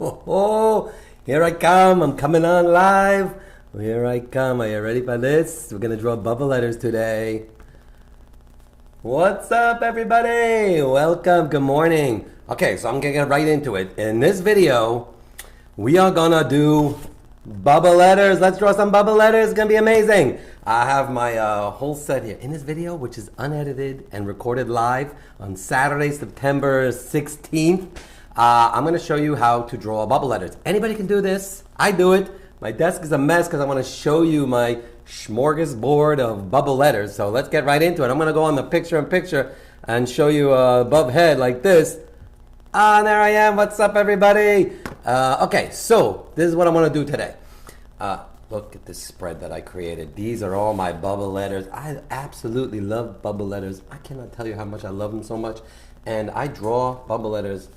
Oh, here I come. I'm coming on live. Here I come. Are you ready for this? We're going to draw bubble letters today. What's up, everybody? Welcome. Good morning. Okay, so I'm going to get right into it. In this video, we are going to do bubble letters. Let's draw some bubble letters. It's going to be amazing. I have my whole set here in this video, which is unedited and recorded live on Saturday, September 16th. I'm going to show you how to draw bubble letters. Anybody can do this. I do it. My desk is a mess because I want to show you my smorgasbord of bubble letters. So let's get right into it. I'm going to go on the picture-in-picture and show you above head like this. Ah, there I am. What's up, everybody? Okay, so this is what I want to do today. Look at this spread that I created. These are all my bubble letters. I absolutely love bubble letters. I cannot tell you how much I love them so much. And I draw bubble letters.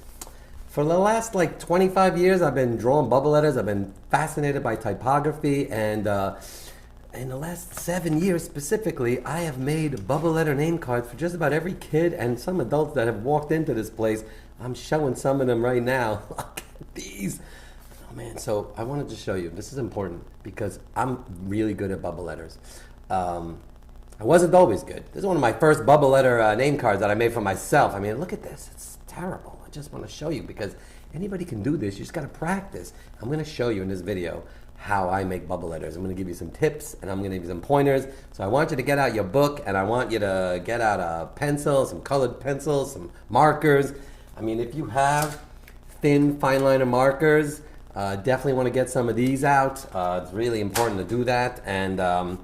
For the last like 25 years, I've been drawing bubble letters. I've been fascinated by typography, and in the last 7 years specifically, I have made bubble letter name cards for just about every kid and some adults that have walked into this place. I'm showing some of them right now. Look at these. Oh man, so I wanted to show you. This is important because I'm really good at bubble letters. I wasn't always good. This is one of my first bubble letter name cards that I made for myself. I mean, look at this. It's terrible. I just want to show you because anybody can do this. You just got to practice. I'm going to show you in this video how I make bubble letters. I'm going to give you some tips and I'm going to give you some pointers. So I want you to get out your book and I want you to get out a pencil, some colored pencils, some markers. I mean, if you have thin fine liner markers, definitely want to get some of these out. It's really important to do that, and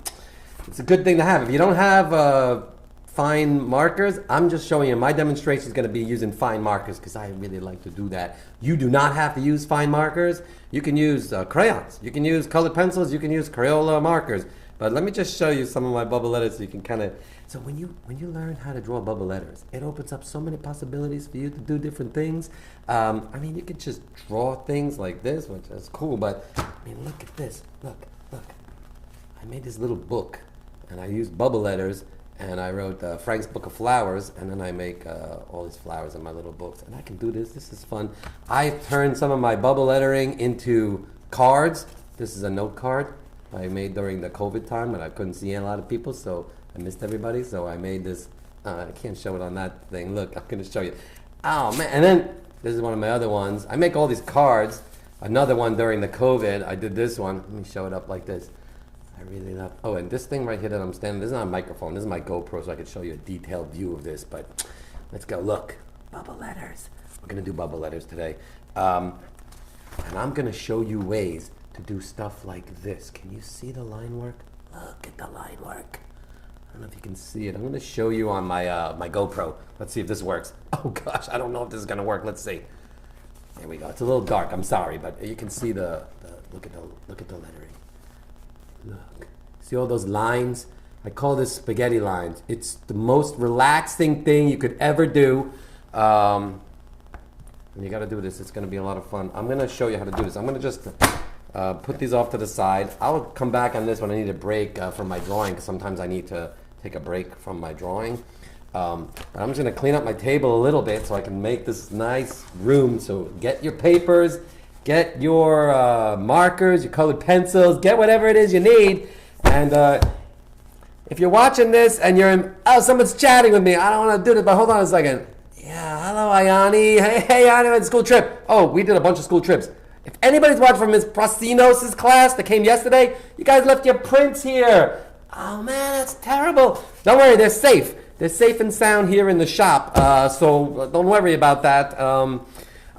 it's a good thing to have. If you don't have fine markers, I'm just showing you. My demonstration is going to be using fine markers because I really like to do that. You do not have to use fine markers. You can use crayons. You can use colored pencils. You can use Crayola markers. But let me just show you some of my bubble letters so you can kind of. So when you learn how to draw bubble letters, it opens up so many possibilities for you to do different things. I mean, you could just draw things like this, which is cool. But I mean, look at this. Look. I made this little book, and I used bubble letters. And I wrote Frank's Book of Flowers, and then I make all these flowers in my little books. And I can do this. This is fun. I've turned some of my bubble lettering into cards. This is a note card I made during the COVID time when I couldn't see a lot of people, so I missed everybody. So I made this. I can't show it on that thing. Look, I'm going to show you. Oh, man. And then this is one of my other ones. I make all these cards. Another one during the COVID. I did this one. Let me show it up like this. I really love. Oh, and this thing right here that I'm standing, this is not a microphone. This is my GoPro, so I could show you a detailed view of this. But let's go. Look, bubble letters. We're gonna do bubble letters today, and I'm gonna show you ways to do stuff like this. Can you see the line work? Look at the line work. I don't know if you can see it. I'm gonna show you on my my GoPro. Let's see if this works. Oh gosh, I don't know if this is gonna work. Let's see. There we go. It's a little dark. I'm sorry, but you can see the look at the lettering. Look, see all those lines? I call this spaghetti lines. It's the most relaxing thing you could ever do. And you got to do this. It's going to be a lot of fun. I'm going to show you how to do this. I'm going to just put these off to the side. I'll come back on this when I need a break from my drawing, because sometimes I need to take a break from my drawing. But I'm just going to clean up my table a little bit so I can make this nice room. So get your papers. Get your markers, your colored pencils, get whatever it is you need. And if you're watching this and you're in, oh, someone's chatting with me. I don't want to do this, but hold on a second. Yeah, hello, Ayani. Hey, Ayani, I had a school trip. Oh, we did a bunch of school trips. If anybody's watching from Ms. Prostinos' class that came yesterday, you guys left your prints here. Oh, man, that's terrible. Don't worry, they're safe. They're safe and sound here in the shop, so don't worry about that.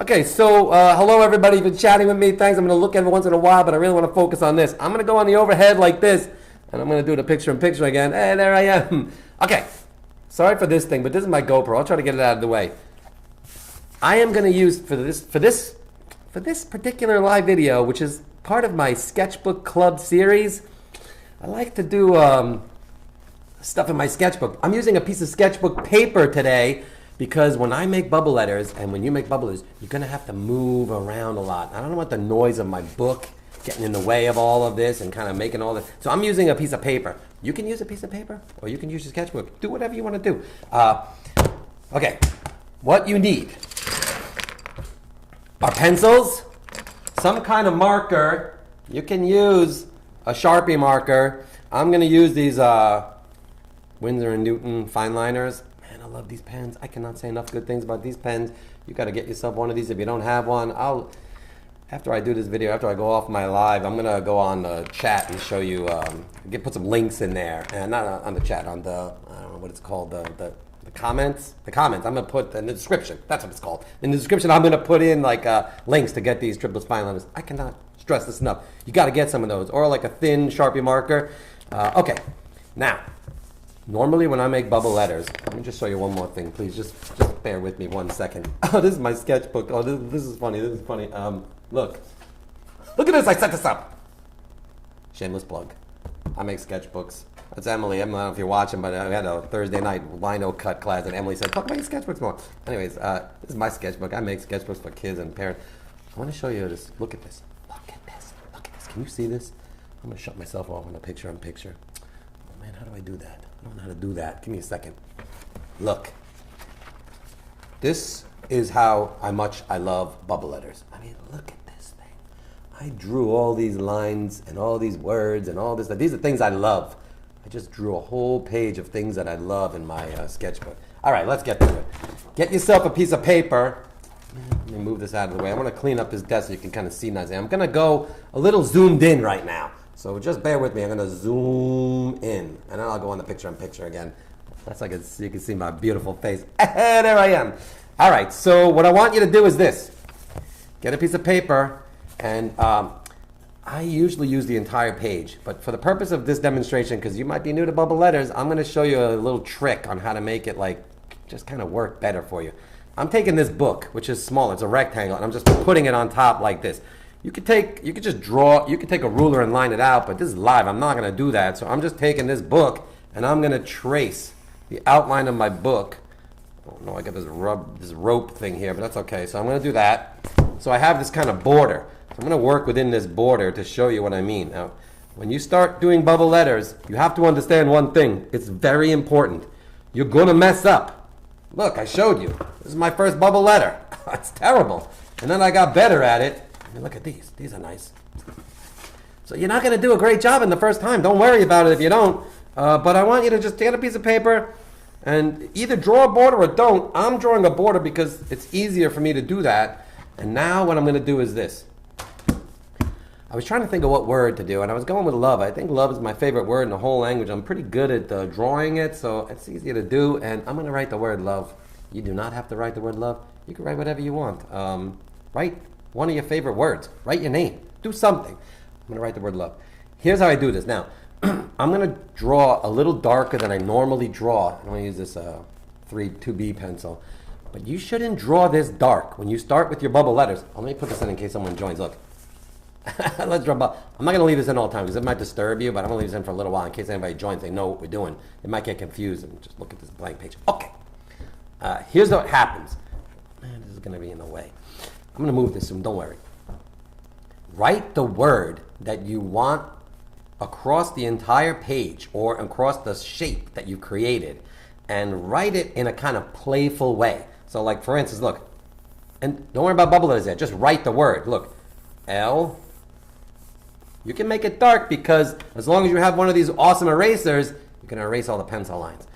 Okay, so hello everybody. You've been chatting with me. Thanks. I'm going to look every once in a while, but I really want to focus on this. I'm going to go on the overhead like this, and I'm going to do the picture-in-picture again. Hey, there I am. Okay, sorry for this thing, but this is my GoPro. I'll try to get it out of the way. I am going to use for this particular live video, which is part of my Sketchbook Club series. I like to do stuff in my sketchbook. I'm using a piece of sketchbook paper today. Because when I make bubble letters, and when you make bubble letters, you're going to have to move around a lot. I don't want the noise of my book getting in the way of all of this and kind of making all this. So I'm using a piece of paper. You can use a piece of paper, or you can use your sketchbook. Do whatever you want to do. Okay, what you need are pencils, some kind of marker. You can use a Sharpie marker. I'm going to use these Winsor & Newton fine liners. Man, I love these pens. I cannot say enough good things about these pens. You got to get yourself one of these. If you don't have one, after I do this video, after I go off my live, I'm going to go on the chat and show you, put some links in there. And not on the chat, on the, I don't know what it's called, the comments. The comments, I'm going to put in the description. That's what it's called. In the description, I'm going to put in like links to get these triplets fine liners. I cannot stress this enough. You got to get some of those, or like a thin Sharpie marker. Okay, now, normally when I make bubble letters, let me just show you one more thing, please. Just bear with me 1 second. Oh, this is my sketchbook. Oh, this is funny. This is funny. Look at this. I set this up. Shameless plug. I make sketchbooks. That's Emily. I don't know if you're watching, but I had a Thursday night lino cut class, and Emily said, talk about your sketchbooks more. Anyways, this is my sketchbook. I make sketchbooks for kids and parents. I want to show you this. Look at this. Look at this. Look at this. Can you see this? I'm going to shut myself off on a picture-in-picture. Oh, man, how do I do that? I don't know how to do that. Give me a second. Look. This is how much I love bubble letters. I mean, look at this thing. I drew all these lines and all these words and all this. These are things I love. I just drew a whole page of things that I love in my sketchbook. All right, let's get to it. Get yourself a piece of paper. Let me move this out of the way. I want to clean up this desk so you can kind of see nicely. I'm going to go a little zoomed in right now. So just bear with me. I'm going to zoom in. And then I'll go on the picture-in-picture again. That's like you can see my beautiful face. There I am. All right, so what I want you to do is this. Get a piece of paper, and I usually use the entire page. But for the purpose of this demonstration, because you might be new to bubble letters, I'm going to show you a little trick on how to make it like just kind of work better for you. I'm taking this book, which is small. It's a rectangle, and I'm just putting it on top like this. You could take a ruler and line it out, but this is live. I'm not going to do that. So I'm just taking this book, and I'm going to trace the outline of my book. Oh no, I got this rope thing here, but that's okay. So I'm going to do that. So I have this kind of border. So I'm going to work within this border to show you what I mean. Now, when you start doing bubble letters, you have to understand one thing. It's very important. You're going to mess up. Look, I showed you. This is my first bubble letter. It's terrible. And then I got better at it. I mean, look at these. These are nice. So you're not going to do a great job in the first time. Don't worry about it if you don't. But I want you to just get a piece of paper and either draw a border or don't. I'm drawing a border because it's easier for me to do that. And now what I'm going to do is this. I was trying to think of what word to do, and I was going with love. I think love is my favorite word in the whole language. I'm pretty good at drawing it, so it's easier to do. And I'm going to write the word love. You do not have to write the word love. You can write whatever you want. Write one of your favorite words. Write your name. Do something. I'm going to write the word love. Here's how I do this. Now, I'm going to draw a little darker than I normally draw. I'm going to use this 2B pencil. But you shouldn't draw this dark when you start with your bubble letters. Oh, let me put this in case someone joins. Look. Let's draw. I'm not going to leave this in all the time because it might disturb you, but I'm going to leave this in for a little while in case anybody joins. They know what we're doing. They might get confused and just look at this blank page. Okay. Here's what happens. Man, this is going to be in the way. I'm going to move this soon. Don't worry. Write the word that you want across the entire page or across the shape that you created, and write it in a kind of playful way. So like, for instance, look. And don't worry about bubble letters yet. Just write the word. Look. L. You can make it dark because as long as you have one of these awesome erasers, you can erase all the pencil lines.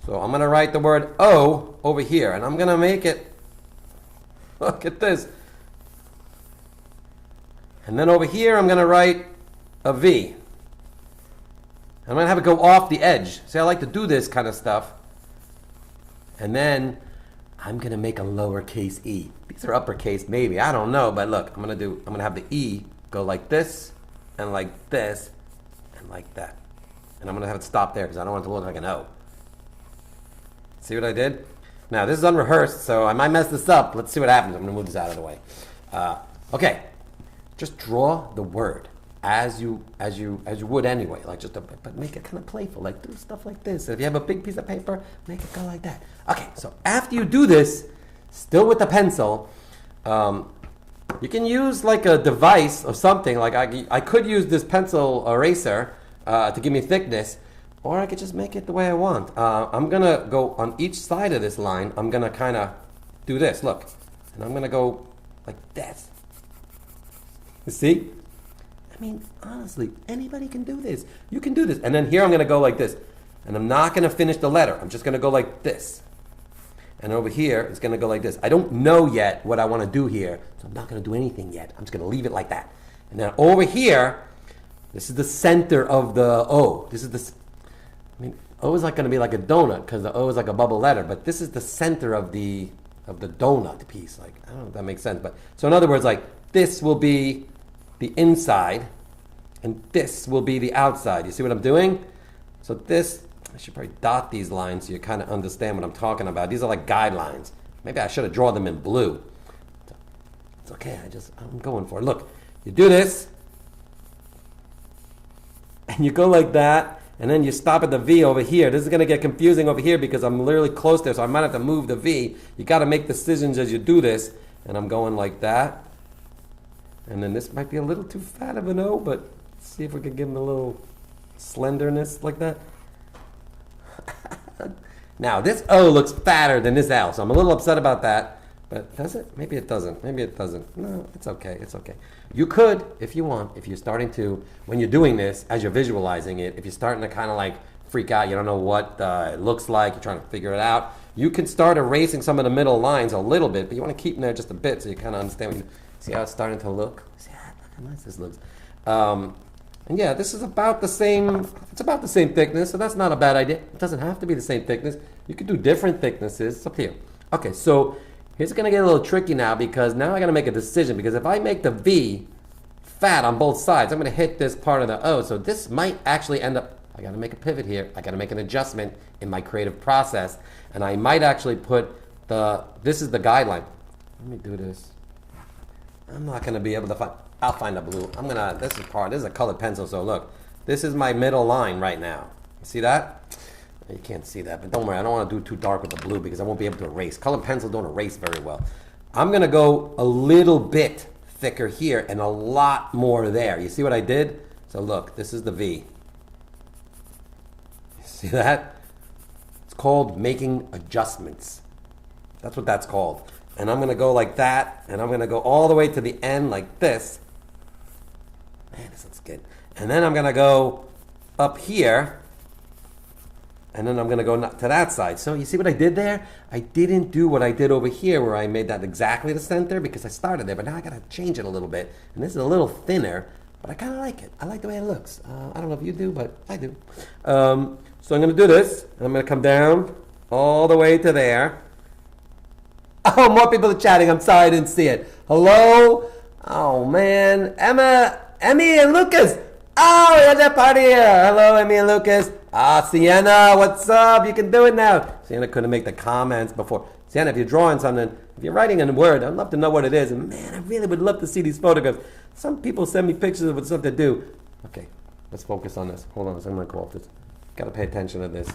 So I'm going to write the word O over here, and I'm going to make it, look at this. And then over here, I'm going to write a V. I'm going to have it go off the edge. See, I like to do this kind of stuff. And then I'm going to make a lowercase e. These are uppercase, maybe. I don't know, but look, I'm going to have the e go like this, and like this, and like that. And I'm going to have it stop there because I don't want it to look like an O. See what I did? Now, this is unrehearsed, so I might mess this up. Let's see what happens. I'm going to move this out of the way. Okay. Just draw the word as you would anyway. Like but make it kind of playful. Like do stuff like this. If you have a big piece of paper, make it go like that. Okay, so after you do this, still with the pencil, you can use like a device or something. Like I could use this pencil eraser to give me thickness, or I could just make it the way I want. I'm gonna go on each side of this line. I'm gonna kind of do this. Look, and I'm gonna go like this. You see? I mean, honestly, anybody can do this. You can do this. And then here I'm going to go like this. And I'm not going to finish the letter. I'm just going to go like this. And over here, it's going to go like this. I don't know yet what I want to do here, so I'm not going to do anything yet. I'm just going to leave it like that. And then over here, this is the center of the O. This is the, I mean, O is like going to be like a donut because the O is like a bubble letter, but this is the center of the donut piece. Like, I don't know if that makes sense, but so in other words, like this will be the inside, and this will be the outside. You see what I'm doing? So this, I should probably dot these lines so you kind of understand what I'm talking about. These are like guidelines. Maybe I should have drawn them in blue. It's okay, I'm going for it. Look, you do this, and you go like that, and then you stop at the V over here. This is going to get confusing over here because I'm literally close there, so I might have to move the V. You got to make decisions as you do this, and I'm going like that. And then this might be a little too fat of an O, but let's see if we can give him a little slenderness like that. Now, this O looks fatter than this L, so I'm a little upset about that. But does it? Maybe it doesn't. Maybe it doesn't. No, it's okay. It's okay. You could, if you want, if you're starting to, when you're doing this, as you're visualizing it, if you're starting to kind of like freak out, you don't know what it looks like, you're trying to figure it out, you can start erasing some of the middle lines a little bit, but you want to keep them there just a bit so you kind of understand. What see how it's starting to look? See how nice this looks. And yeah, this is about the same, it's about the same thickness, so that's not a bad idea. It doesn't have to be the same thickness. You could do different thicknesses. It's up to you. Okay, so here's going to get a little tricky now because now I got to make a decision because if I make the V fat on both sides, I'm going to hit this part of the O. So this might actually end up, I got to make a pivot here. I got to make an adjustment in my creative process. And I might actually put this is the guideline. Let me do this. I'm not going to be able to find, I'll find a blue. This is a colored pencil, so look. This is my middle line right now. See that? You can't see that, but don't worry. I don't want to do too dark with the blue because I won't be able to erase. Colored pencils don't erase very well. I'm going to go a little bit thicker here and a lot more there. You see what I did? So look, this is the V. You see that? It's called making adjustments. That's what that's called. And I'm going to go like that, and I'm going to go all the way to the end like this. Man, this looks good. And then I'm going to go up here, and then I'm going to go to that side. So you see what I did there? I didn't do what I did over here where I made that exactly the center because I started there, but now I got to change it a little bit. And this is a little thinner, but I kind of like it. I like the way it looks. I don't know if you do, but I do. So I'm going to do this, and I'm going to come down all the way to there. Oh, more people are chatting. I'm sorry I didn't see it. Hello? Oh, man. Emmy and Lucas. Oh, we had that party here. Hello, Emmy and Lucas. Sienna, what's up? You can do it now. Sienna couldn't make the comments before. Sienna, if you're drawing something, if you're writing in a word, I'd love to know what it is. And man, I really would love to see these photographs. Some people send me pictures of stuff to do. Okay, let's focus on this. Hold on, I'm going to go off this. Got to pay attention to this.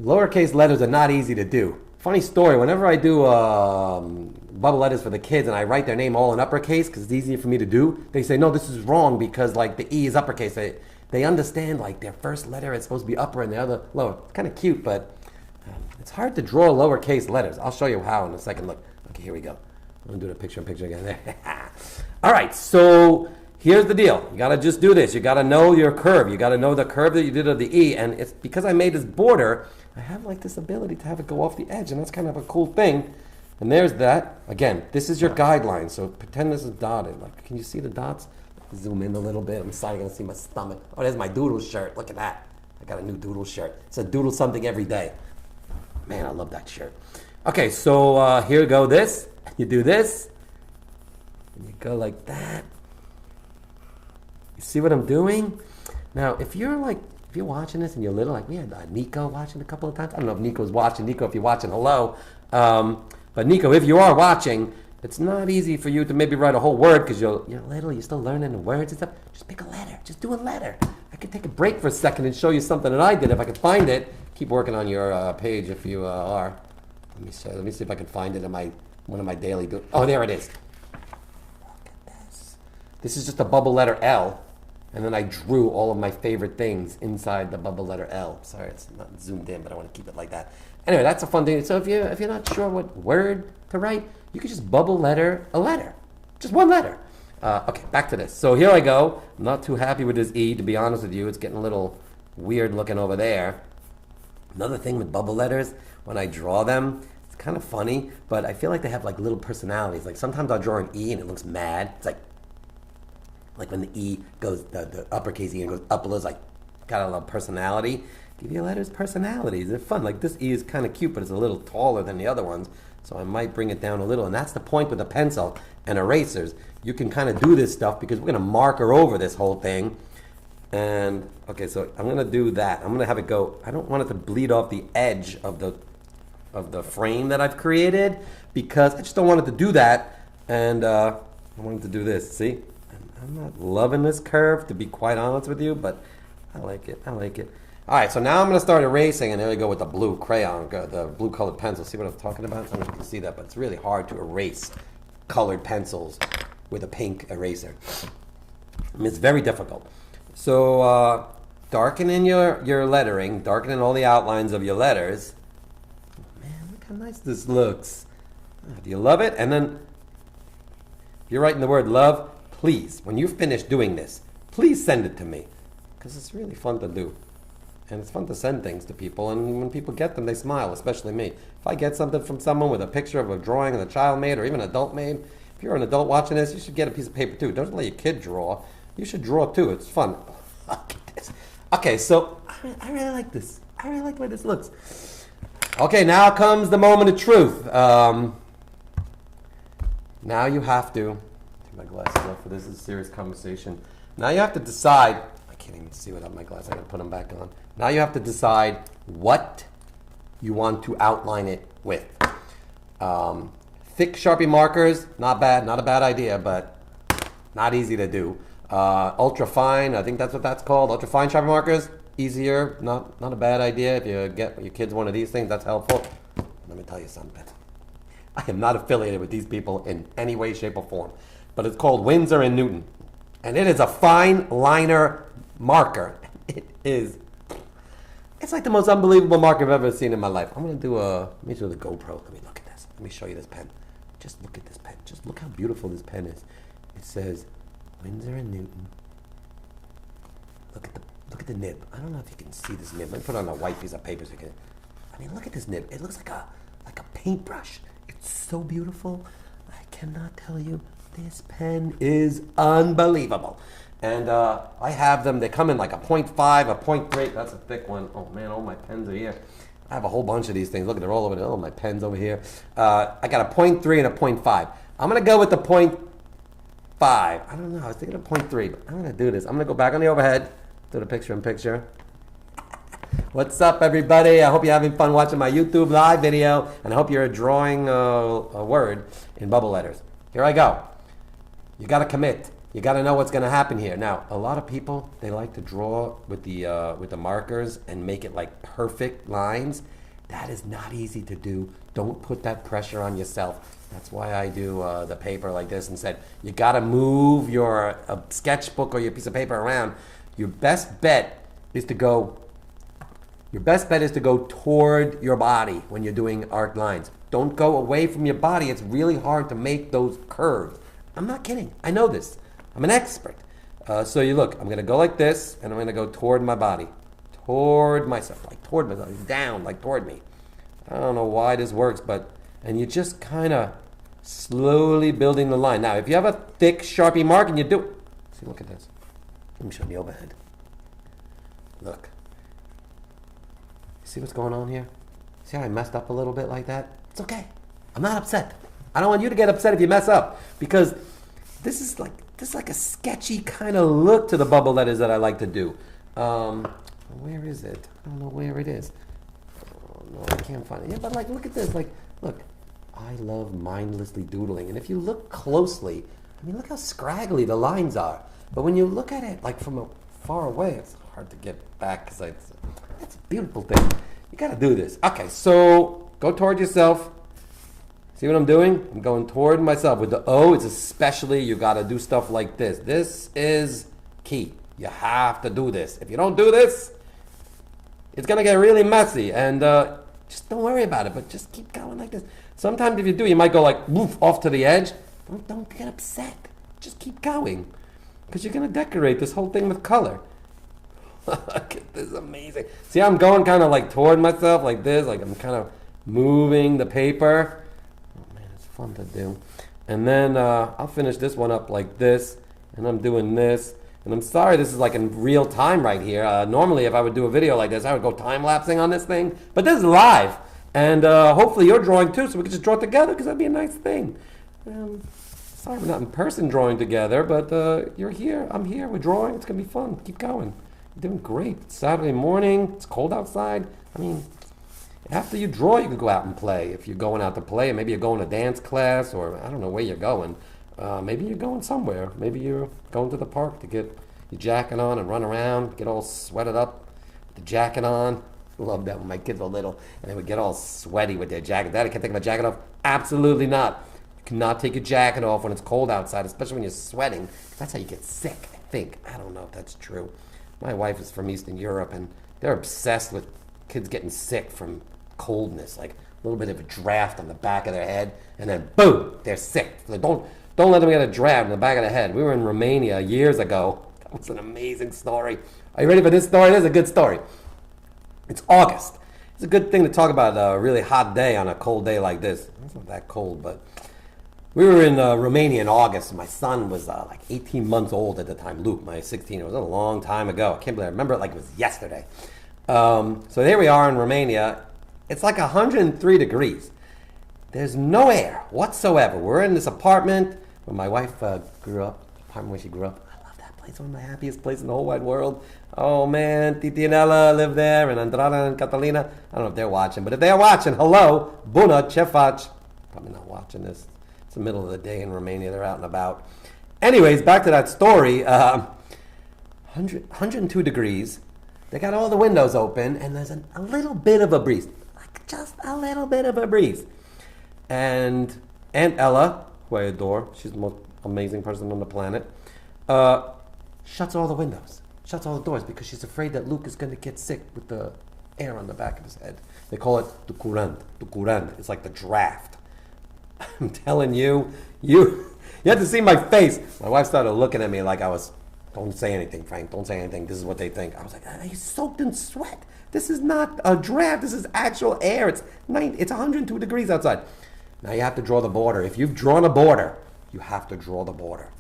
Lowercase letters are not easy to do. Funny story, whenever I do bubble letters for the kids and I write their name all in uppercase because it's easier for me to do, they say, no, this is wrong because like the E is uppercase. They understand like their first letter is supposed to be upper and the other lower. It's kind of cute, but it's hard to draw lowercase letters. I'll show you how in a second. Look, okay, here we go. I'm going to do the picture-in-picture again there. All right, so here's the deal. You got to just do this. You got to know your curve. You got to know the curve that you did of the E, and it's because I made this border, I have like this ability to have it go off the edge, and that's kind of a cool thing. And there's that. Again, this is your guideline, so pretend this is dotted. Like, can you see the dots? Zoom in a little bit. I'm sorry, you're going to see my stomach. Oh, there's my doodle shirt. Look at that. I got a new doodle shirt. It's a doodle something every day. Man, I love that shirt. Okay, so here we go. This. You do this. And you go like that. You see what I'm doing? Now, if you're watching this and you're little, like we had Nico watching a couple of times. I don't know if Nico's watching. Nico, if you're watching, hello. But Nico, if you are watching, it's not easy for you to maybe write a whole word because you're little, you're still learning the words and stuff. Just pick a letter. Just do a letter. I could take a break for a second and show you something that I did if I could find it. Keep working on your page if you are. Let me see if I can find it in one of my daily. Oh, there it is. Look at this. This is just a bubble letter L. And then I drew all of my favorite things inside the bubble letter L. Sorry, it's not zoomed in, but I want to keep it like that. Anyway, that's a fun thing. So if you're not sure what word to write, you can just bubble letter a letter. Just one letter. Okay, back to this. So here I go. I'm not too happy with this E, to be honest with you. It's getting a little weird looking over there. Another thing with bubble letters, when I draw them, it's kind of funny, but I feel like they have like little personalities. Like sometimes I'll draw an E and it looks mad. It's like when the E goes, the uppercase E goes up a little, it's like got a little personality. Give your letters personalities. They're fun. Like this E is kind of cute, but it's a little taller than the other ones. So I might bring it down a little. And that's the point with a pencil and erasers. You can kind of do this stuff because we're going to marker over this whole thing. And, okay, so I'm going to do that. I'm going to have it go, I don't want it to bleed off the edge of the frame that I've created because I just don't want it to do that. And I want it to do this. See? I'm not loving this curve, to be quite honest with you, but I like it. I like it. All right, so now I'm going to start erasing, and there we go with the blue crayon, the blue colored pencil. See what I'm talking about? I don't know if you can see that, but it's really hard to erase colored pencils with a pink eraser. I mean, it's very difficult. So darken in your lettering, darken in all the outlines of your letters. Oh, man, look how nice this looks. Do you love it? And then if you're writing the word love, please, when you finish doing this, please send it to me because it's really fun to do. And it's fun to send things to people, and when people get them, they smile, especially me. If I get something from someone with a picture of a drawing that a child made or even an adult made, if you're an adult watching this, you should get a piece of paper too. Don't let your kid draw. You should draw too. It's fun. Look at this. Okay, so I really like this. I really like the way this looks. Okay, now comes the moment of truth. Now you have to, take my glasses off for this is a serious conversation. Now you have to decide, I can't even see without my glasses, I gotta put them back on. Now you have to decide what you want to outline it with. Thick Sharpie markers, not bad, not a bad idea, but not easy to do. Ultra fine, I think that's what that's called. Ultra fine Sharpie markers, easier, not a bad idea. If you get your kids one of these things, that's helpful. Let me tell you something. I am not affiliated with these people in any way, shape, or form, but it's called Winsor & Newton, and it is a fine liner marker. It is. It's like the most unbelievable marker I've ever seen in my life. I'm gonna do let me do the GoPro. Let me look at this. Let me show you this pen. Just look at this pen. Just look how beautiful this pen is. It says Winsor & Newton. Look at the nib. I don't know if you can see this nib. Let me put it on a white piece of paper so you can. I mean, look at this nib. It looks like a paintbrush. It's so beautiful. I cannot tell you. This pen is unbelievable. And I have them. They come in like a 0.5, a 0.3. That's a thick one. Oh man, all my pens are here. I have a whole bunch of these things. Look at, they're all over there. Oh, my pen's over here. I got a 0.3 and a 0.5. I'm gonna go with the 0.5. I don't know. I was thinking of 0.3, but I'm gonna do this. I'm gonna go back on the overhead. Do the picture-in-picture. What's up, everybody? I hope you're having fun watching my YouTube live video, and I hope you're drawing a word in bubble letters. Here I go. You got to commit. You got to know what's going to happen here. Now, a lot of people, they like to draw with the markers and make it like perfect lines. That is not easy to do. Don't put that pressure on yourself. That's why I do the paper like this and said, you got to move your sketchbook or your piece of paper around. Your best bet is to go toward your body when you're doing arc lines. Don't go away from your body. It's really hard to make those curves. I'm not kidding. I know this. I'm an expert. So you look, I'm going to go like this, and I'm going to go toward my body. Toward myself, like toward myself. Down, like toward me. I don't know why this works, and you're just kind of slowly building the line. Now, if you have a thick Sharpie mark and you do it. See, look at this. Let me show you the overhead. Look. See what's going on here? See how I messed up a little bit like that? It's okay. I'm not upset. I don't want you to get upset if you mess up, because this is like a sketchy kind of look to the bubble letters that I like to do. Where is it? I don't know where it is. Oh, no, I can't find it. Yeah, but like, look at this. Like, look. I love mindlessly doodling, and if you look closely, I mean, look how scraggly the lines are. But when you look at it like from far away, it's hard to get back because that's a beautiful thing. You got to do this. Okay, so go toward yourself. See what I'm doing? I'm going toward myself. With the O, it's especially, you got to do stuff like this. This is key. You have to do this. If you don't do this, it's going to get really messy. And just don't worry about it, but just keep going like this. Sometimes if you do, you might go like, woof, off to the edge. Don't get upset. just keep going. Because you're going to decorate this whole thing with color. Look at this, amazing. See, I'm going kind of like toward myself like this, like I'm kind of moving the paper. Oh man, it's fun to do. And then I'll finish this one up like this, and I'm doing this. And I'm sorry this is like in real time right here. Normally if I would do a video like this, I would go time-lapsing on this thing. But this is live. And hopefully you're drawing too, so we can just draw it together, because that'd be a nice thing. Sorry we're not in person drawing together, but you're here, I'm here, we're drawing. It's going to be fun. Keep going. You're doing great. It's Saturday morning. It's cold outside. I mean, after you draw, you can go out and play. If you're going out to play, maybe you're going to dance class, or I don't know where you're going. Maybe you're going somewhere. Maybe you're going to the park to get your jacket on and run around, get all sweated up with the jacket on. I love that when my kids were little and they would get all sweaty with their jacket. Daddy, can't take my jacket off? Absolutely not. You cannot take your jacket off when it's cold outside, especially when you're sweating. That's how you get sick, I think. I don't know if that's true. My wife is from Eastern Europe, and they're obsessed with kids getting sick from coldness, like a little bit of a draft on the back of their head, and then boom, they're sick. So don't let them get a draft on the back of the head. We were in Romania years ago. That was an amazing story. Are you ready for this story? This is a good story. It's August. It's a good thing to talk about a really hot day on a cold day like this. It's not that cold, but we were in Romania in August. My son was like 18 months old at the time. Luke, my 16. It was a long time ago. I can't believe I remember it like it was yesterday. So there we are in Romania. It's like 103 degrees. There's no air whatsoever. We're in this apartment where my wife grew up. Apartment where she grew up. I love that place. One of the happiest places in the whole wide world. Oh man, Titi and Ella live there, and Andrada and Catalina. I don't know if they're watching, but if they're watching, hello, Bună, ce faci? Probably not watching this. It's the middle of the day in Romania. They're out and about. Anyways, back to that story. 102 degrees. They got all the windows open, and there's a little bit of a breeze. Like just a little bit of a breeze. And Aunt Ella, who I adore, she's the most amazing person on the planet, shuts all the windows, shuts all the doors, because she's afraid that Luke is going to get sick with the air on the back of his head. They call it the current. The current. It's like the draft. I'm telling you, you have to see my face. My wife started looking at me like I was, don't say anything, Frank, don't say anything. This is what they think. I was like, he's soaked in sweat. This is not a draft. This is actual air. It's 102 degrees outside. Now you have to draw the border. If you've drawn a border, you have to draw the border.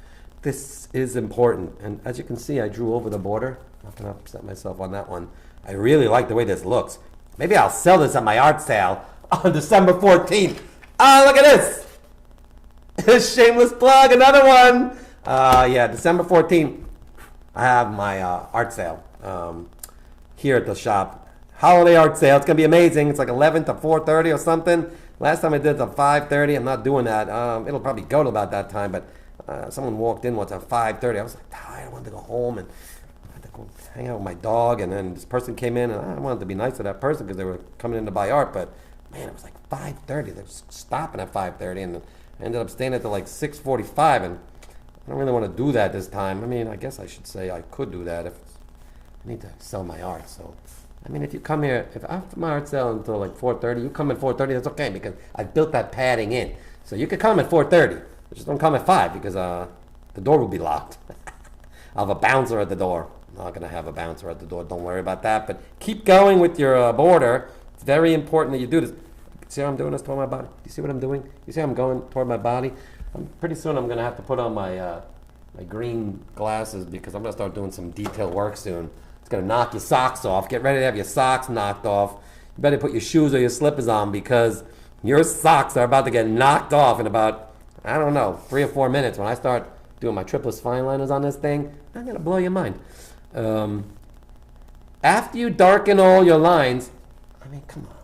This is important. And as you can see, I drew over the border. I'm not going to upset myself on that one. I really like the way this looks. Maybe I'll sell this at my art sale on December 14th. Ah, look at this. Shameless plug, another one. Yeah, December 14th, I have my art sale here at the shop. Holiday art sale. It's going to be amazing. It's like 11 to 4:30 or something. Last time I did it at 5:30. I'm not doing that. It'll probably go to about that time, but someone walked in once at 5:30. I was like tired. I wanted to go home, and I had to go hang out with my dog. And then this person came in, and I wanted to be nice to that person because they were coming in to buy art. But man, it was like 5:30. They were stopping at 5:30, and I ended up staying until like 6:45. And I don't really want to do that this time. I mean, I guess I should say I could do that if I need to sell my art. So, I mean, if you come here, if after my art sale until like 4:30, you come at 4:30, that's okay because I built that padding in. So you could come at 4:30. Just don't come at 5 because the door will be locked. I'll have a bouncer at the door. I'm not going to have a bouncer at the door. Don't worry about that. But keep going with your border. It's very important that you do this. See how I'm doing this toward my body? You see what I'm doing? You see how I'm going toward my body? Pretty soon I'm going to have to put on my my green glasses because I'm going to start doing some detail work soon. It's going to knock your socks off. Get ready to have your socks knocked off. You better put your shoes or your slippers on because your socks are about to get knocked off in about, I don't know, 3 or 4 minutes. When I start doing my triplets fine liners on this thing, I'm going to blow your mind. After you darken all your lines, I mean, come on.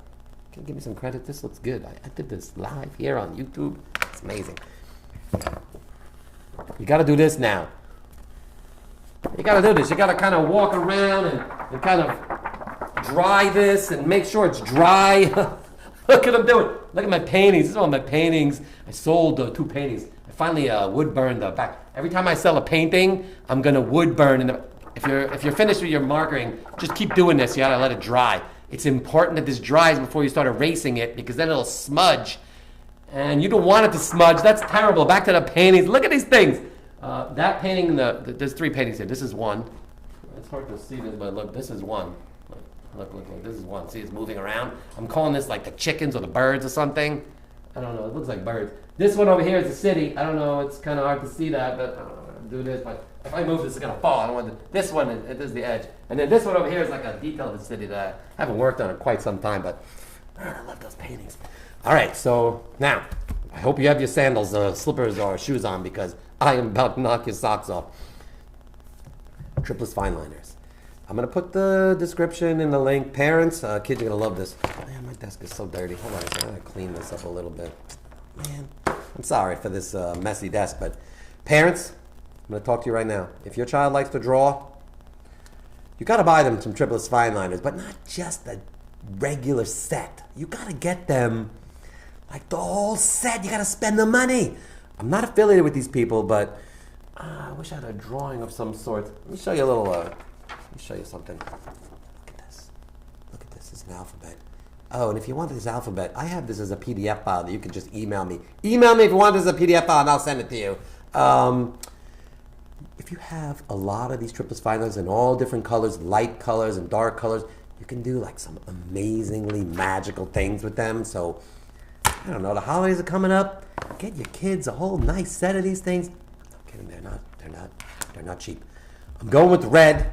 Can you give me some credit? This looks good. I did this live here on YouTube. It's amazing. You got to do this now. You got to do this. You got to kind of walk around and kind of dry this and make sure it's dry. Look at them doing. Look at my paintings. This is all my paintings. I sold 2 paintings. I finally wood burned the back. Every time I sell a painting, I'm gonna wood burn. If you're finished with your markering, just keep doing this. You gotta let it dry. It's important that this dries before you start erasing it because then it'll smudge. And you don't want it to smudge. That's terrible. Back to the paintings. Look at these things. That painting, there's 3 paintings here. This is one. It's hard to see this, but look, this is one. Look, this is one. See, it's moving around. I'm calling this like the chickens or the birds or something. I don't know, it looks like birds. This one over here is the city. I don't know, it's kind of hard to see that, but I don't know, I'll do this. But if I move this, it's gonna fall. I don't want to, this one, it is the edge. And then this one over here is like a detail of the city that I haven't worked on in quite some time, but man, I love those paintings. All right, so now, I hope you have your sandals, slippers, or shoes on because I am about to knock your socks off. Tripless fine liners. I'm gonna put the description in the link. Parents, kids are gonna love this. Man, my desk is so dirty. Hold on, I'm gonna clean this up a little bit. Man, I'm sorry for this messy desk, but parents, I'm gonna talk to you right now. If your child likes to draw, you gotta buy them some tripless fine liners, but not just the regular set. You gotta get them like the whole set. You gotta spend the money. I'm not affiliated with these people, but I wish I had a drawing of some sort. Let me show you a little. Let me show you something. Look at this. Look at this. This is an alphabet. Oh, and if you want this alphabet, I have this as a PDF file that you can just email me. Email me if you want this as a PDF file, and I'll send it to you. If you have a lot of these tripless fine liners in all different colors, light colors and dark colors, you can do like some amazingly magical things with them. So, I don't know, the holidays are coming up. Get your kids a whole nice set of these things. No kidding, they're not cheap. I'm going with red,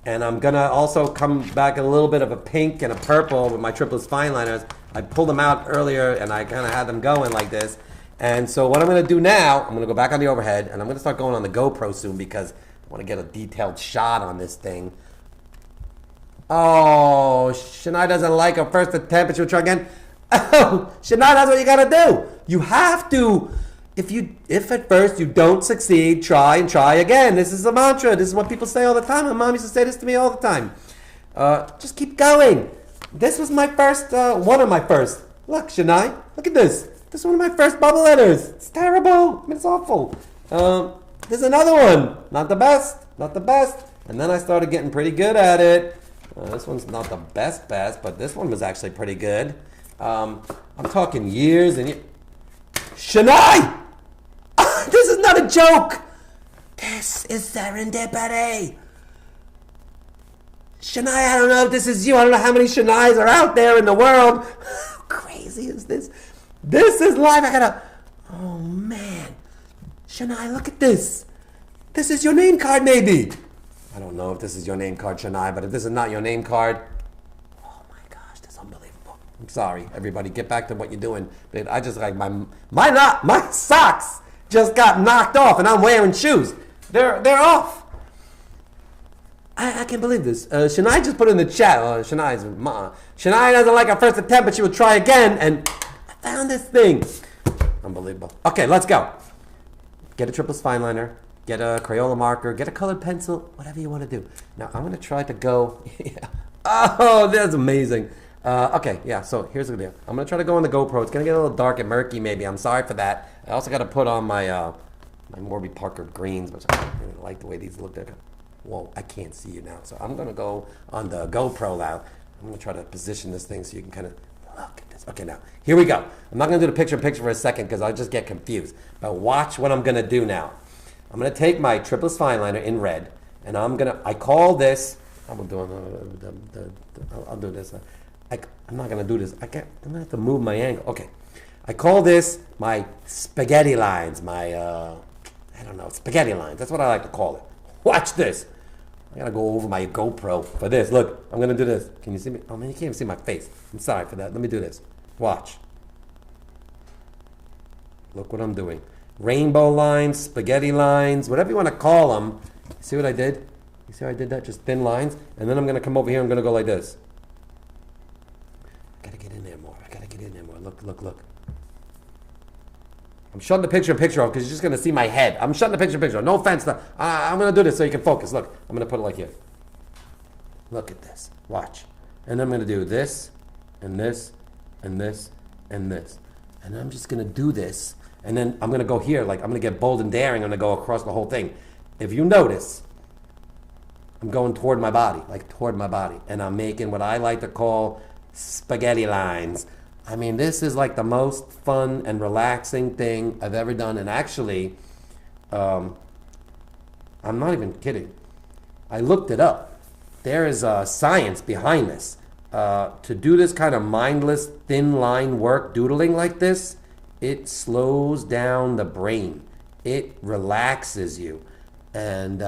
and I'm gonna also come back a little bit of a pink and a purple with my tripless fine liners. I pulled them out earlier, and I kind of had them going like this. And so what I'm gonna do now, I'm gonna go back on the overhead, and I'm gonna start going on the GoPro soon because I want to get a detailed shot on this thing. Oh, Shania doesn't like her first attempt, but she'll try again. Oh, Shania, that's what you gotta do. You have to, if at first you don't succeed, try and try again. This is a mantra. This is what people say all the time. My mom used to say this to me all the time. Just keep going. This was my first, one of my first. Look, Shania, look at this. This is one of my first bubble letters. It's terrible. I mean, it's awful. There's another one. Not the best. Not the best. And then I started getting pretty good at it. This one's not the best, but this one was actually pretty good. I'm talking years and years. Shania! This is not a joke! This is serendipity! Shania, I don't know if this is you. I don't know how many Shanias are out there in the world. How crazy is this? This is live. I gotta... Oh, man. Shania, look at this. This is your name card, maybe. I don't know if this is your name card, Shania, but if this is not your name card... Oh, my gosh, that's unbelievable. I'm sorry, everybody. Get back to what you're doing. But I just like my socks just got knocked off, and I'm wearing shoes. They're off. I can't believe this. Shania just put in the chat. Shania doesn't like her first attempt, but she will try again, and I found this thing. Unbelievable. Okay, let's go. Get a tripless fine liner. Get a Crayola marker. Get a colored pencil. Whatever you want to do. Now, I'm going to try to go... Yeah. Oh, that's amazing. Okay, yeah, so here's the deal. I'm going to try to go on the GoPro. It's going to get a little dark and murky, maybe. I'm sorry for that. I also got to put on my my Warby Parker greens, which I really like the way these look. Whoa, I can't see you now. So I'm going to go on the GoPro now. I'm going to try to position this thing so you can kind of look at this. Okay, now, here we go. I'm not going to do the picture-in-picture for a second because I'll just get confused. But watch what I'm going to do now. I'm going to take my tripless fine liner in red, and I call this, I'll do this. I'm not going to do this. I'm going to have to move my angle. Okay. I call this my spaghetti lines, I don't know, spaghetti lines. That's what I like to call it. Watch this. I got to go over my GoPro for this. Look, I'm going to do this. Can you see me? Oh, man, you can't even see my face. I'm sorry for that. Let me do this. Watch. Look what I'm doing. Rainbow lines, spaghetti lines, whatever you want to call them. See what I did? You see how I did that? Just thin lines. And then I'm going to come over here. I'm going to go like this. I got to get in there more. Look. I'm shutting the picture off because you're just going to see my head. I'm shutting the picture off. No offense. I'm going to do this so you can focus. Look, I'm going to put it like here. Look at this. Watch. And I'm going to do this, and this, and this, and this. And I'm just going to do this. And then I'm going to go here, like I'm going to get bold and daring. I'm going to go across the whole thing. If you notice, I'm going toward my body. And I'm making what I like to call spaghetti lines. I mean, this is like the most fun and relaxing thing I've ever done. And actually, I'm not even kidding. I looked it up. There is science behind this. To do this kind of mindless, thin line work, doodling like this, it slows down the brain. It relaxes you. And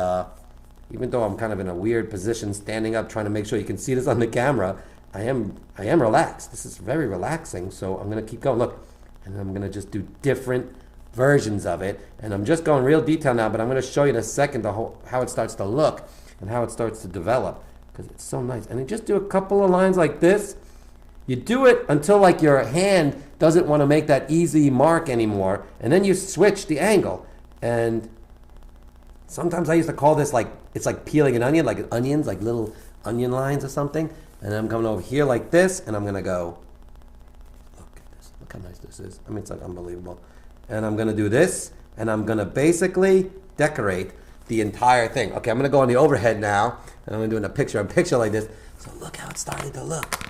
even though I'm kind of in a weird position, standing up, trying to make sure you can see this on the camera, I am relaxed. This is very relaxing. So I'm gonna keep going. Look, and I'm gonna just do different versions of it. And I'm just going real detail now, but I'm gonna show you in a second how it starts to look and how it starts to develop, because it's so nice. And you just do a couple of lines like this. You do it until like your hand doesn't want to make that easy mark anymore, and then you switch the angle. And sometimes I used to call this like, it's like peeling an onion, like onions, like little onion lines or something. And I'm coming over here like this, and I'm gonna go, look at this, look how nice this is. I mean, it's like unbelievable. And I'm gonna do this, and I'm gonna basically decorate the entire thing. Okay, I'm gonna go on the overhead now, and I'm gonna do a picture like this. So look how it's starting to look.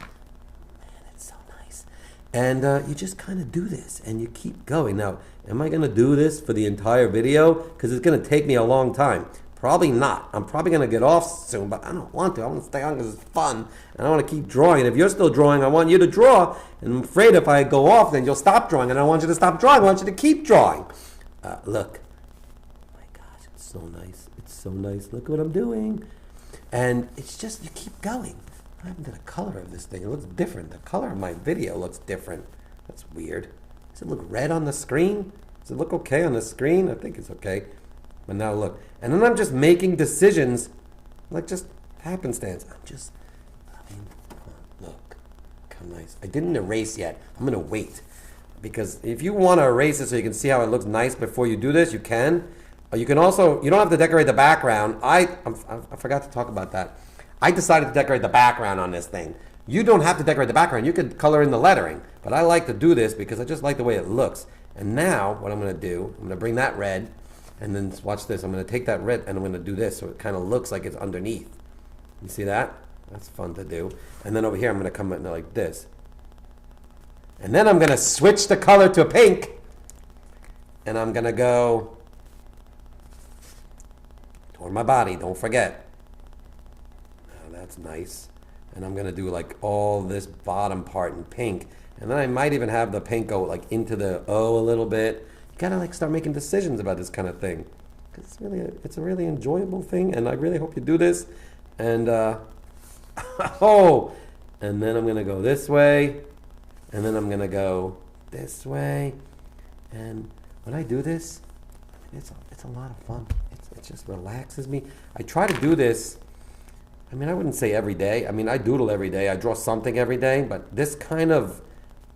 Man, it's so nice. And you just kind of do this, and you keep going. Now, am I gonna do this for the entire video? Because it's gonna take me a long time. Probably not. I'm probably gonna get off soon, but I don't want to. I want to stay on because it's fun, and I want to keep drawing. And if you're still drawing, I want you to draw. And I'm afraid if I go off, then you'll stop drawing, and I don't want you to stop drawing. I want you to keep drawing. Look. So nice. It's so nice. Look what I'm doing. And it's just, you keep going. I haven't done a color of this thing. It looks different. The color of my video looks different. That's weird. Does it look red on the screen? Does it look okay on the screen? I think it's okay. But now look. And then I'm just making decisions like just happenstance. Look how nice. I didn't erase yet. I'm going to wait. Because if you want to erase it so you can see how it looks nice before you do this, you can. You can also, you don't have to decorate the background. I forgot to talk about that. I decided to decorate the background on this thing. You don't have to decorate the background. You could color in the lettering. But I like to do this because I just like the way it looks. And now what I'm going to do, I'm going to bring that red, and then watch this. I'm going to take that red and I'm going to do this so it kind of looks like it's underneath. You see that? That's fun to do. And then over here I'm going to come in like this. And then I'm going to switch the color to pink. And I'm going to go toward my body, don't forget. Oh, that's nice. And I'm going to do like all this bottom part in pink. And then I might even have the pink go like into the O a little bit. You got to like start making decisions about this kind of thing. Because it's a really enjoyable thing. And I really hope you do this. And, oh, and then I'm going to go this way. And then I'm going to go this way. And when I do this, it's a lot of fun. It just relaxes me. I try to do this, I mean, I wouldn't say every day. I mean, I doodle every day. I draw something every day. But this kind of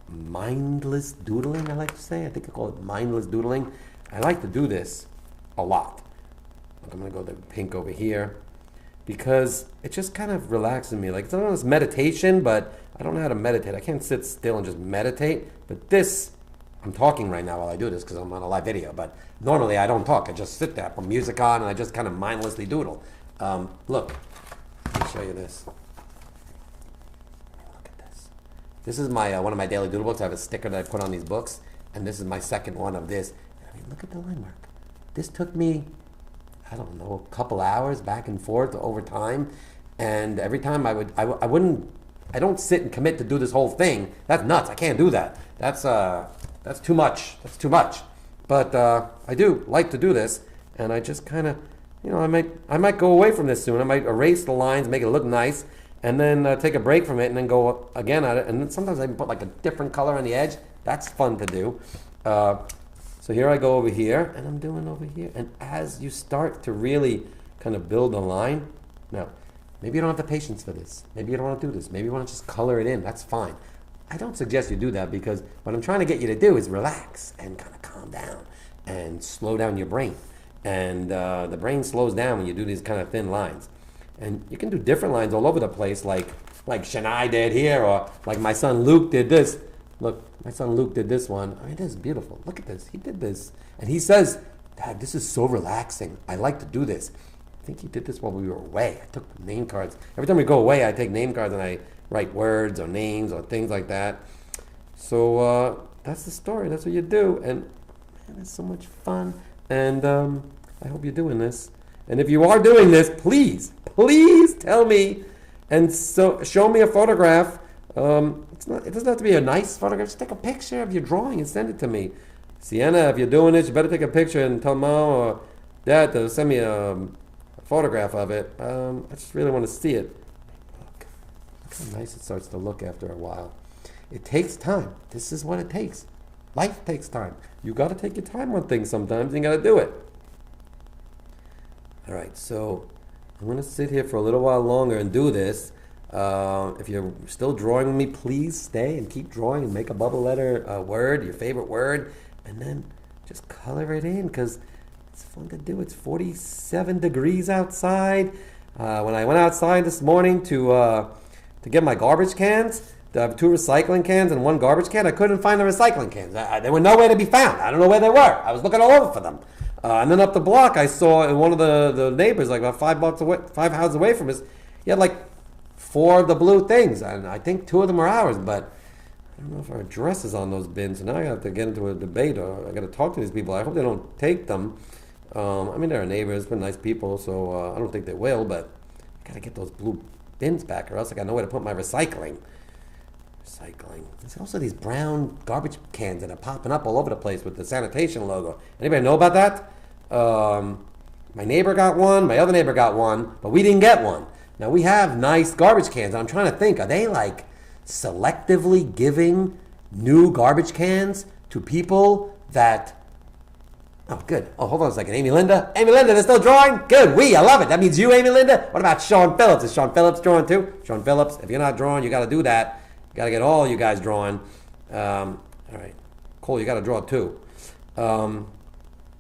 mindless doodling, I like to say. I think I call it mindless doodling. I like to do this a lot. Look, I'm going to go the pink over here. Because it just kind of relaxes me. Like, it's not almost meditation, but I don't know how to meditate. I can't sit still and just meditate. But this, I'm talking right now while I do this because I'm on a live video. But normally I don't talk. I just sit there, put music on, and I just kind of mindlessly doodle. Look, let me show you this. Look at this. This is my one of my daily doodle books. I have a sticker that I put on these books. And this is my second one of this. I mean, look at the line mark. This took me, I don't know, a couple hours back and forth over time. And every time I don't sit and commit to do this whole thing. That's nuts. I can't do that. That's too much. That's too much. But I do like to do this, and I just kind of, you know, I might go away from this soon. I might erase the lines, make it look nice, and then take a break from it, and then go again at it. And then sometimes I can put like a different color on the edge. That's fun to do. So here I go over here, and I'm doing over here. And as you start to really kind of build a line, now, maybe you don't have the patience for this. Maybe you don't want to do this. Maybe you want to just color it in. That's fine. I don't suggest you do that because what I'm trying to get you to do is relax and kind of calm down and slow down your brain. And the brain slows down when you do these kind of thin lines. And you can do different lines all over the place, like Shania did here, or like my son Luke did this. Look, my son Luke did this one. I mean, this is beautiful. Look at this. He did this. And he says, Dad, this is so relaxing. I like to do this. I think he did this while we were away. I took name cards. Every time we go away, I take name cards and I write words or names or things like that. So that's the story. That's what you do. And man, it's so much fun. And I hope you're doing this. And if you are doing this, please, please tell me and so show me a photograph. It doesn't have to be a nice photograph. Just take a picture of your drawing and send it to me. Sienna, if you're doing this, you better take a picture and tell Mom or Dad to send me a photograph of it. I just really want to see it. Look how nice it starts to look after a while. It takes time. This is what it takes. Life takes time. You got to take your time on things sometimes. You got to do it. All right, so I'm going to sit here for a little while longer and do this. If you're still drawing with me, please stay and keep drawing and make a bubble letter word, your favorite word, and then just color it in because it's fun to do. It's 47 degrees outside. When I went outside this morning to get my garbage cans, I have 2 recycling cans and 1 garbage can. I couldn't find the recycling cans. They were nowhere to be found. I don't know where they were. I was looking all over for them. And then up the block, I saw one of the neighbors, like about 5 blocks away, 5 houses away from us. He had like 4 of the blue things, and I think 2 of them are ours. But I don't know if our address is on those bins. So now I have to get into a debate, or I got to talk to these people. I hope they don't take them. I mean, they're neighbors, they're nice people, so I don't think they will. But I got to get those blue bins back, or else I got nowhere to put my recycling. There's also these brown garbage cans that are popping up all over the place with the sanitation logo. Anybody know about that? My neighbor got one, my other neighbor got one, but we didn't get one. Now we have nice garbage cans. I'm trying to think, are they like selectively giving new garbage cans to people that... Oh, good. Oh, hold on a second. Amy Linda? Amy Linda, they're still drawing? Good. I love it. That means you, Amy Linda? What about Sean Phillips? Is Sean Phillips drawing too? Sean Phillips, if you're not drawing, you got to do that. You got to get all you guys drawing. All right. Cole, you got to draw too. Look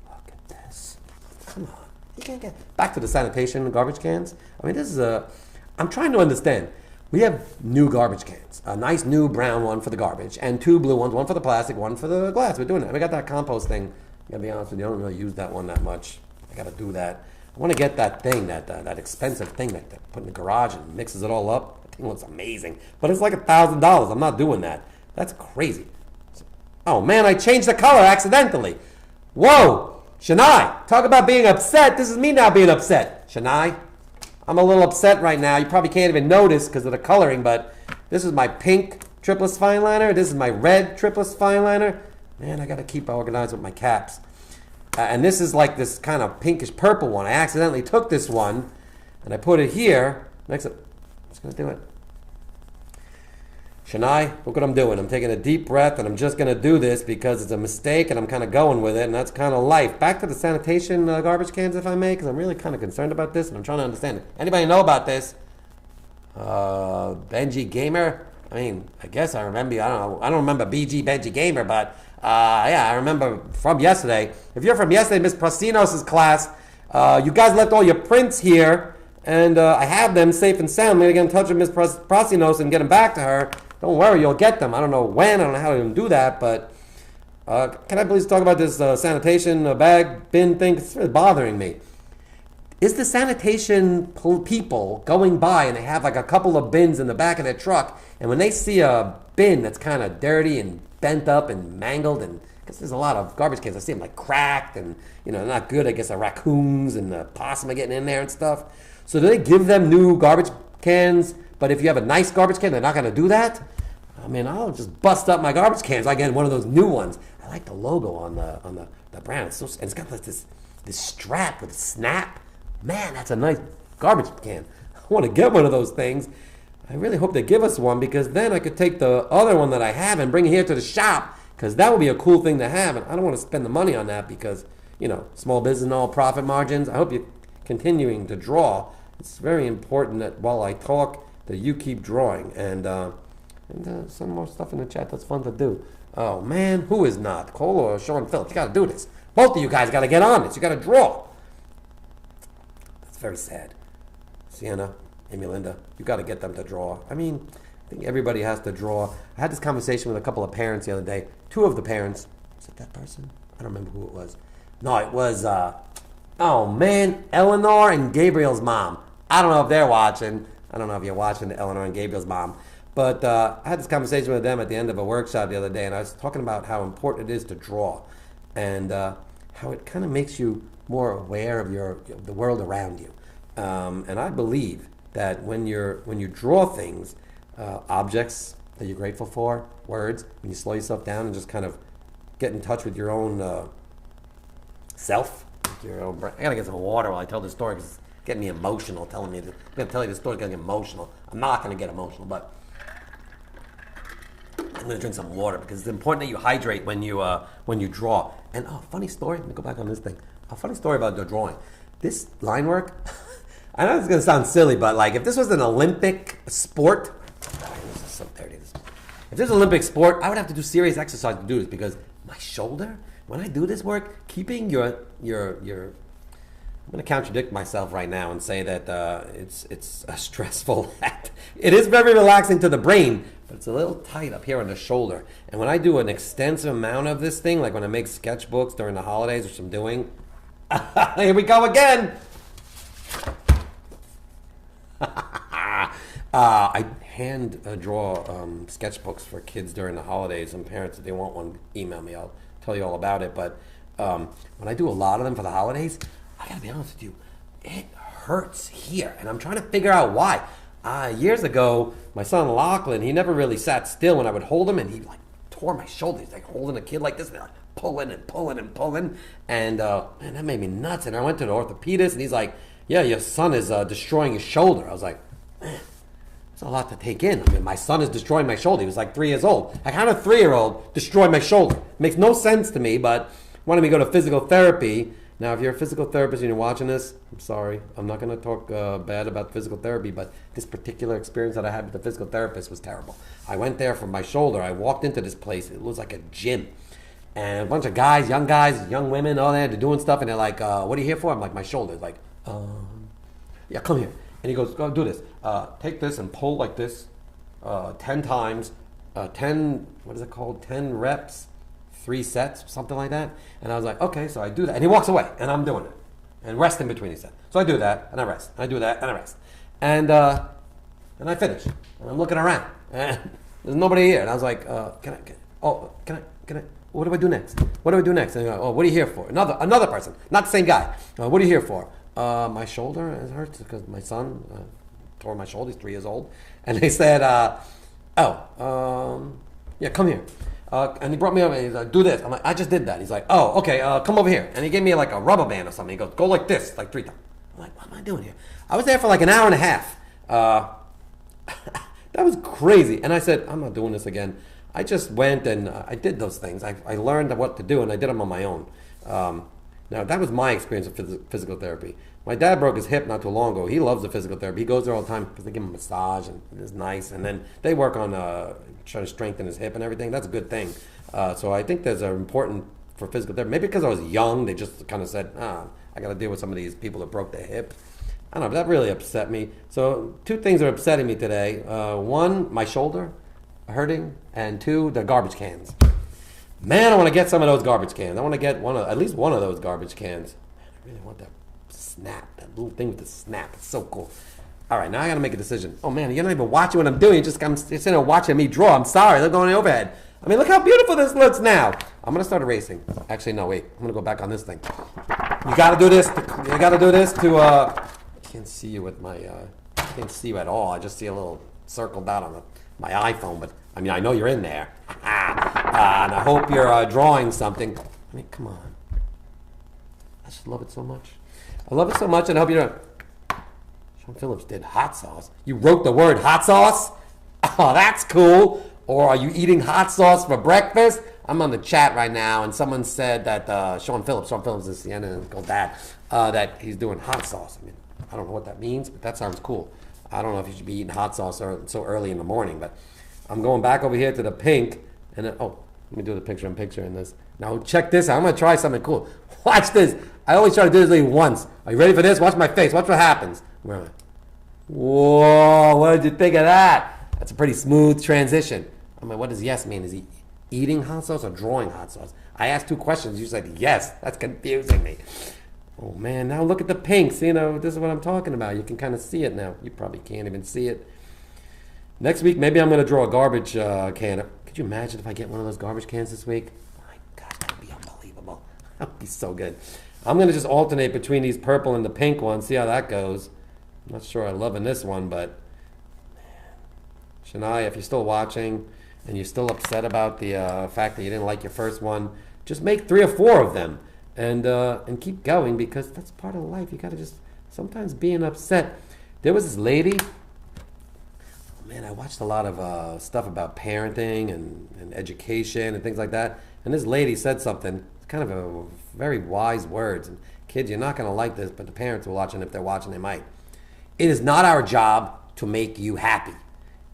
at this. Come on. You can't get... Back to the sanitation garbage cans. I mean, this is a... I'm trying to understand. We have new garbage cans. A nice new brown one for the garbage and 2 blue ones, one for the plastic, one for the glass. We're doing that. We got that compost thing. I gotta be honest with you, I don't really use that one that much. I gotta do that. I want to get that thing, that expensive thing that they put in the garage and mixes it all up. That thing looks amazing. But it's like $1,000. I'm not doing that. That's crazy. Oh man, I changed the color accidentally. Whoa! Shania, talk about being upset. This is me now being upset. Shania, I'm a little upset right now. You probably can't even notice because of the coloring, but this is my pink triplets fine liner. This is my red triplets fine liner. Man, I got to keep organized with my caps. And this is like this kind of pinkish purple one. I accidentally took this one and I put it here. Next up, I'm just going to do it. Shania, look what I'm doing. I'm taking a deep breath and I'm just going to do this because it's a mistake and I'm kind of going with it, and that's kind of life. Back to the sanitation garbage cans, if I may, because I'm really kind of concerned about this and I'm trying to understand it. Anybody know about this? Benji Gamer? I mean, I guess I remember. I don't remember Benji Gamer, but yeah, I remember from yesterday. If you're from yesterday, Miss Prasinos' class, you guys left all your prints here, and I have them safe and sound. Maybe get in touch with Miss Prasinos and get them back to her. Don't worry, you'll get them. I don't know when, I don't know how to even do that, but can I please talk about this sanitation bag bin thing? It's really bothering me. Is the sanitation people going by and they have like a couple of bins in the back of their truck, and when they see a bin that's kind of dirty and bent up and mangled, and because there's a lot of garbage cans, I see them like cracked and, you know, not good. I guess the raccoons and the possum are getting in there and stuff. So do they give them new garbage cans? But if you have a nice garbage can, they're not going to do that? I mean, I'll just bust up my garbage cans. I get one of those new ones. I like the logo on the brand. And it's got like this strap with a snap. Man, that's a nice garbage can. I want to get one of those things. I really hope they give us one, because then I could take the other one that I have and bring it here to the shop, because that would be a cool thing to have. And I don't want to spend the money on that because, you know, small business and all, profit margins. I hope you're continuing to draw. It's very important that while I talk, that you keep drawing. And some more stuff in the chat that's fun to do. Oh man, who is not? Cole or Sean Phillips? You got to do this. Both of you guys got to get on this. You got to draw. That's very sad. Sienna, Amy Linda, you got to get them to draw. I mean, I think everybody has to draw. I had this conversation with a couple of parents the other day. 2 of the parents. Was it that person? I don't remember who it was. No, it was, oh man, Eleanor and Gabriel's mom. I don't know if they're watching. I don't know if you're watching Eleanor and Gabriel's mom. But I had this conversation with them at the end of a workshop the other day, and I was talking about how important it is to draw, and how it kind of makes you more aware of the world around you. And I believe that when you draw things, objects that you're grateful for, words, when you slow yourself down and just kind of get in touch with your own self, your own brain. I gotta get some water while I tell this story because it's getting me emotional. Telling me, I'm gonna tell you this story, getting emotional. I'm not gonna get emotional, but I'm gonna drink some water because it's important that you hydrate when you draw. And funny story. Let me go back on this thing. A funny story about the drawing. This line work. I know it's gonna sound silly, but like if this was an Olympic sport, this is so dirty. If this was an Olympic sport, I would have to do serious exercise to do this because my shoulder, when I do this work, keeping your I'm gonna contradict myself right now and say that it's a stressful act. It is very relaxing to the brain, but it's a little tight up here on the shoulder. And when I do an extensive amount of this thing, like when I make sketchbooks during the holidays, which I'm doing, here we go again. I hand draw sketchbooks for kids during the holidays, and parents, if they want one, email me. I'll tell you all about it. But when I do a lot of them for the holidays, I gotta be honest with you, it hurts here, and I'm trying to figure out why. Years ago, my son Lachlan, he never really sat still when I would hold him, and he like tore my shoulder. He's like holding a kid like this, and they're like pulling and pulling and pulling, and man, that made me nuts. And I went to the orthopedist, and he's like, "Yeah, your son is destroying his shoulder." I was like, "Man, it's a lot to take in. I mean, my son is destroying my shoulder." He was like 3 years old. Like, how did a 3-year-old destroy my shoulder? Makes no sense to me, but wanted me to go to physical therapy. Now, if you're a physical therapist and you're watching this, I'm sorry. I'm not going to talk bad about physical therapy, but this particular experience that I had with the physical therapist was terrible. I went there for my shoulder. I walked into this place. It was like a gym. And a bunch of guys, young women, all that, they're doing stuff, and they're like, "What are you here for?" I'm like, "My shoulder." Like, yeah, come here. And he goes, "Go do this. Take this and pull like this 10 times. 10, what is it called? 10 reps, 3 sets, something like that." And I was like, "Okay," so I do that. And he walks away, and I'm doing it. And rest in between, he said. So I do that, and I rest. And I do that, and I rest. And I finish. And I'm looking around, and there's nobody here. And I was like, can I, what do I do next? What do I do next? And he goes, "Oh, what are you here for?" Another person, not the same guy. "What are you here for?" My shoulder hurts because my son tore my shoulder. He's 3 years old. And they said, yeah, come here. And he brought me over and he's like, "Do this." I'm like, "I just did that." He's like, "Oh, okay, come over here." And he gave me like a rubber band or something. He goes, "Go like this, like 3 times." I'm like, "What am I doing here?" I was there for like an hour and a half. That was crazy. And I said, "I'm not doing this again." I just went and I did those things. I learned what to do and I did them on my own. Now, that was my experience of physical therapy. My dad broke his hip not too long ago. He loves the physical therapy. He goes there all the time because they give him a massage and it's nice. And then they work on trying to strengthen his hip and everything. That's a good thing. So I think there's an important for physical therapy. Maybe because I was young, they just kind of said, I got to deal with some of these people that broke their hip. I don't know, but that really upset me. So 2 things are upsetting me today. 1, my shoulder hurting, and 2, the garbage cans. Man, I want to get some of those garbage cans. I want to get at least one of those garbage cans. I really want that snap, that little thing with the snap. It's so cool. All right, now I got to make a decision. Oh man, you're not even watching what I'm doing. You're sitting there watching me draw. I'm sorry, they're going overhead. I mean, look how beautiful this looks now. I'm going to start erasing. Actually, no, wait. I'm going to go back on this thing. You got to do this. You got to do this to, I can't see you with my, I can't see you at all. I just see a little circle dot on my iPhone, but I mean, I know you're in there. And I hope you're drawing something. I mean, come on. I just love it so much. I love it so much, and I hope you're Sean Phillips did hot sauce. You wrote the word hot sauce? Oh, that's cool. Or are you eating hot sauce for breakfast? I'm on the chat right now, and someone said that Sean Phillips is the analytical dad, that he's doing hot sauce. I mean, I don't know what that means, but that sounds cool. I don't know if you should be eating hot sauce so early in the morning, but I'm going back over here to the pink, and then, let me do the picture in this. Now check this out. I'm going to try something cool. Watch this. I always try to do this like once. Are you ready for this? Watch my face. Watch what happens. Where am I? Whoa, what did you think of that? That's a pretty smooth transition. I mean, what does yes mean? Is he eating hot sauce or drawing hot sauce? I asked 2 questions. You said yes. That's confusing me. Oh, man. Now look at the pinks. You know, this is what I'm talking about. You can kind of see it now. You probably can't even see it. Next week, maybe I'm going to draw a garbage can. Could you imagine if I get one of those garbage cans this week? My God, that would be unbelievable. That would be so good. I'm going to just alternate between these purple and the pink ones, see how that goes. I'm not sure I'm loving this one, but Shania, if you're still watching and you're still upset about the fact that you didn't like your first one, just make 3 or 4 of them and keep going, because that's part of life. You got to just, sometimes being upset. There was this lady, oh man, I watched a lot of stuff about parenting and education and things like that, and this lady said something, kind of a very wise words. And kids, you're not going to like this, but the parents are watching. If they're watching, they might. It is not our job to make you happy.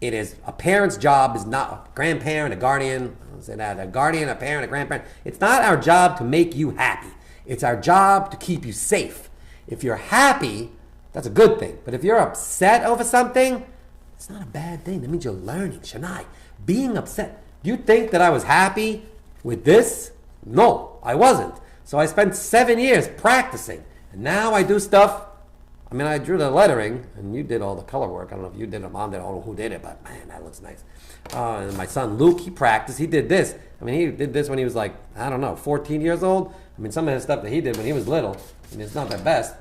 It is a parent's job, is not a grandparent, a guardian, I'll say that, a guardian, a parent, a grandparent. It's not our job to make you happy. It's our job to keep you safe. If you're happy, that's a good thing. But if you're upset over something, it's not a bad thing. That means you're learning. Shania, being upset. Do you think that I was happy with this? No, I wasn't. So I spent 7 years practicing. And now I do stuff. I mean, I drew the lettering, and you did all the color work. I don't know if you did it, Mom did it, I don't know who did it, but man, that looks nice. And my son Luke, he practiced. He did this. I mean, he did this when he was like, I don't know, 14 years old. I mean, some of the stuff that he did when he was little, I mean, it's not the best.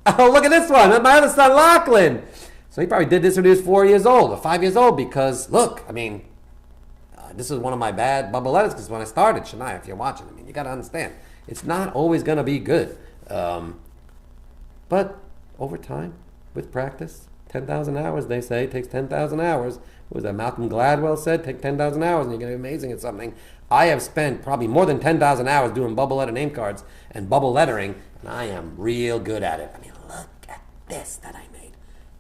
Oh, look at this one. My other son, Lachlan. So he probably did this when he was 4 years old or 5 years old, because, look, I mean, this is one of my bad bubble letters, because when I started, Shania, if you're watching, I mean, you got to understand, it's not always going to be good. But over time, with practice, 10,000 hours, they say, it takes 10,000 hours. What was that Malcolm Gladwell said? Take 10,000 hours and you're going to be amazing at something. I have spent probably more than 10,000 hours doing bubble letter name cards and bubble lettering, and I am real good at it. I mean, look at this that I made.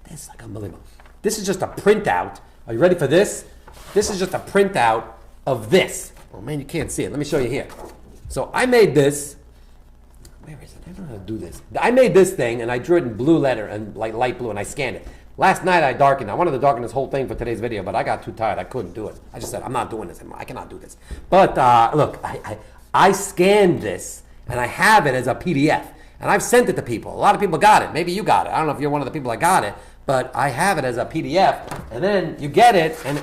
This is like unbelievable. This is just a printout. Are you ready for this? This is just a printout of this. Oh man, you can't see it. Let me show you here. So I made this. Where is it? I don't know how to do this. I made this thing, and I drew it in blue letter and like light blue, and I scanned it. Last night I darkened. I wanted to darken this whole thing for today's video, but I got too tired. I couldn't do it. I just said, I'm not doing this anymore. I cannot do this. But look, I scanned this, and I have it as a PDF, and I've sent it to people. A lot of people got it. Maybe you got it. I don't know if you're one of the people that got it, but I have it as a PDF, and then you get it, and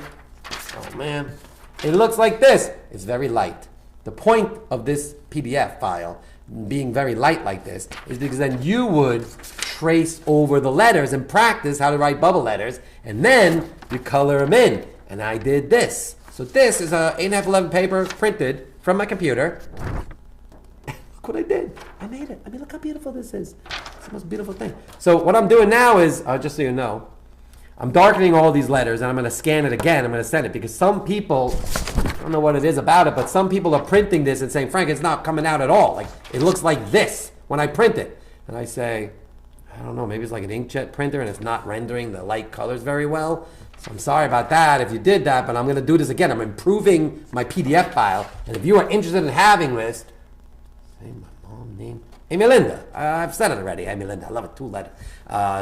oh man, it looks like this. It's very light. The point of this PDF file being very light like this is because then you would trace over the letters and practice how to write bubble letters, and then you color them in. And I did this. So this is a 8.5-11 paper printed from my computer. Look what I did. I made it. I mean, look how beautiful this is. It's the most beautiful thing. So what I'm doing now is, just so you know, I'm darkening all these letters, and I'm going to scan it again. I'm going to send it, because some people, I don't know what it is about it, but some people are printing this and saying, Frank, it's not coming out at all. Like, it looks like this when I print it. And I say, I don't know, maybe it's like an inkjet printer and it's not rendering the light colors very well. So I'm sorry about that if you did that, but I'm going to do this again. I'm improving my PDF file. And if you are interested in having this, say my mom's name. Amy Linda. I've said it already. Amy Linda. I love it. 2-letter.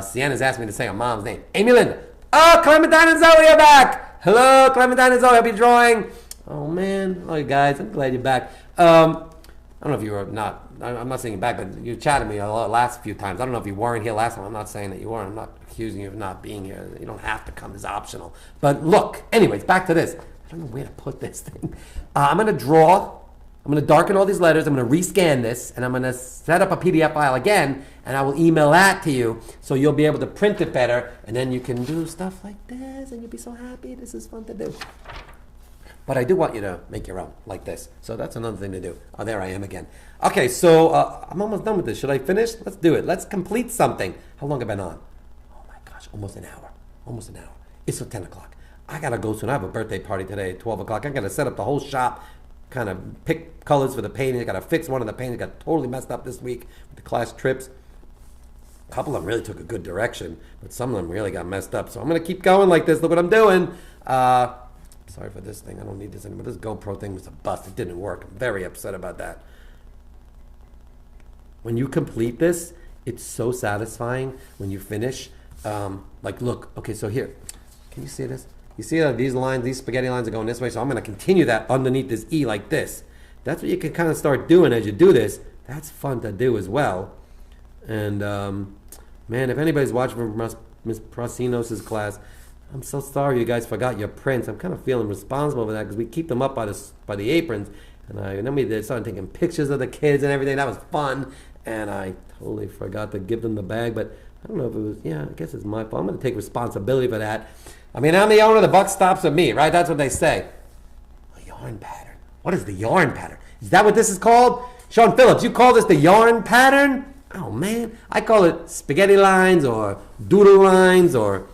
Sienna's asked me to say her mom's name. Amy Linda. Oh, Clementine and Zoe are back. Hello, Clementine and Zoe. I'll be drawing. Oh, man. Hello, you guys. I'm glad you're back. I don't know if you were not. I'm not saying you're back, but you chatted me a lot last few times. I don't know if you weren't here last time. I'm not saying that you weren't. I'm not accusing you of not being here. You don't have to come. It's optional. But look. Anyways, back to this. I don't know where to put this thing. I'm going to draw. I'm going to darken all these letters. I'm going to rescan this, and I'm going to set up a PDF file again, and I will email that to you, so you'll be able to print it better, and then you can do stuff like this, and you'll be so happy. This is fun to do. But I do want you to make your own, like this. So that's another thing to do. Oh, there I am again. Okay, so I'm almost done with this. Should I finish? Let's do it. Let's complete something. How long have I been on? Oh my gosh, almost an hour. Almost an hour. It's 10 o'clock. I got to go soon. I have a birthday party today at 12 o'clock. I got to set up the whole shop, kind of pick colors for the painting. I got to fix one of the paintings. Got totally messed up this week with the class trips. A couple of them really took a good direction, but some of them really got messed up. So I'm going to keep going like this. Look what I'm doing. Sorry for this thing. I don't need this anymore. This GoPro thing was a bust. It didn't work. I'm very upset about that. When you complete this, it's so satisfying when you finish. Like, look. Okay, so here. Can you see this? You see that these lines, these spaghetti lines are going this way, so I'm going to continue that underneath this E like this. That's what you can kind of start doing as you do this. That's fun to do as well. And, man, if anybody's watching from Miss Prasinos' class, I'm so sorry you guys forgot your prints. I'm kind of feeling responsible for that, because we keep them up by the aprons. And then we started taking pictures of the kids and everything. That was fun. and I totally forgot to give them the bag, but I don't know if it was, yeah, I guess it's my fault. I'm going to take responsibility for that. I mean, I'm the owner, the buck stops with me, right? That's what they say. A yarn pattern. What is the yarn pattern? Is that what this is called? Sean Phillips, you call this the yarn pattern? Oh, man. I call it spaghetti lines or doodle lines, or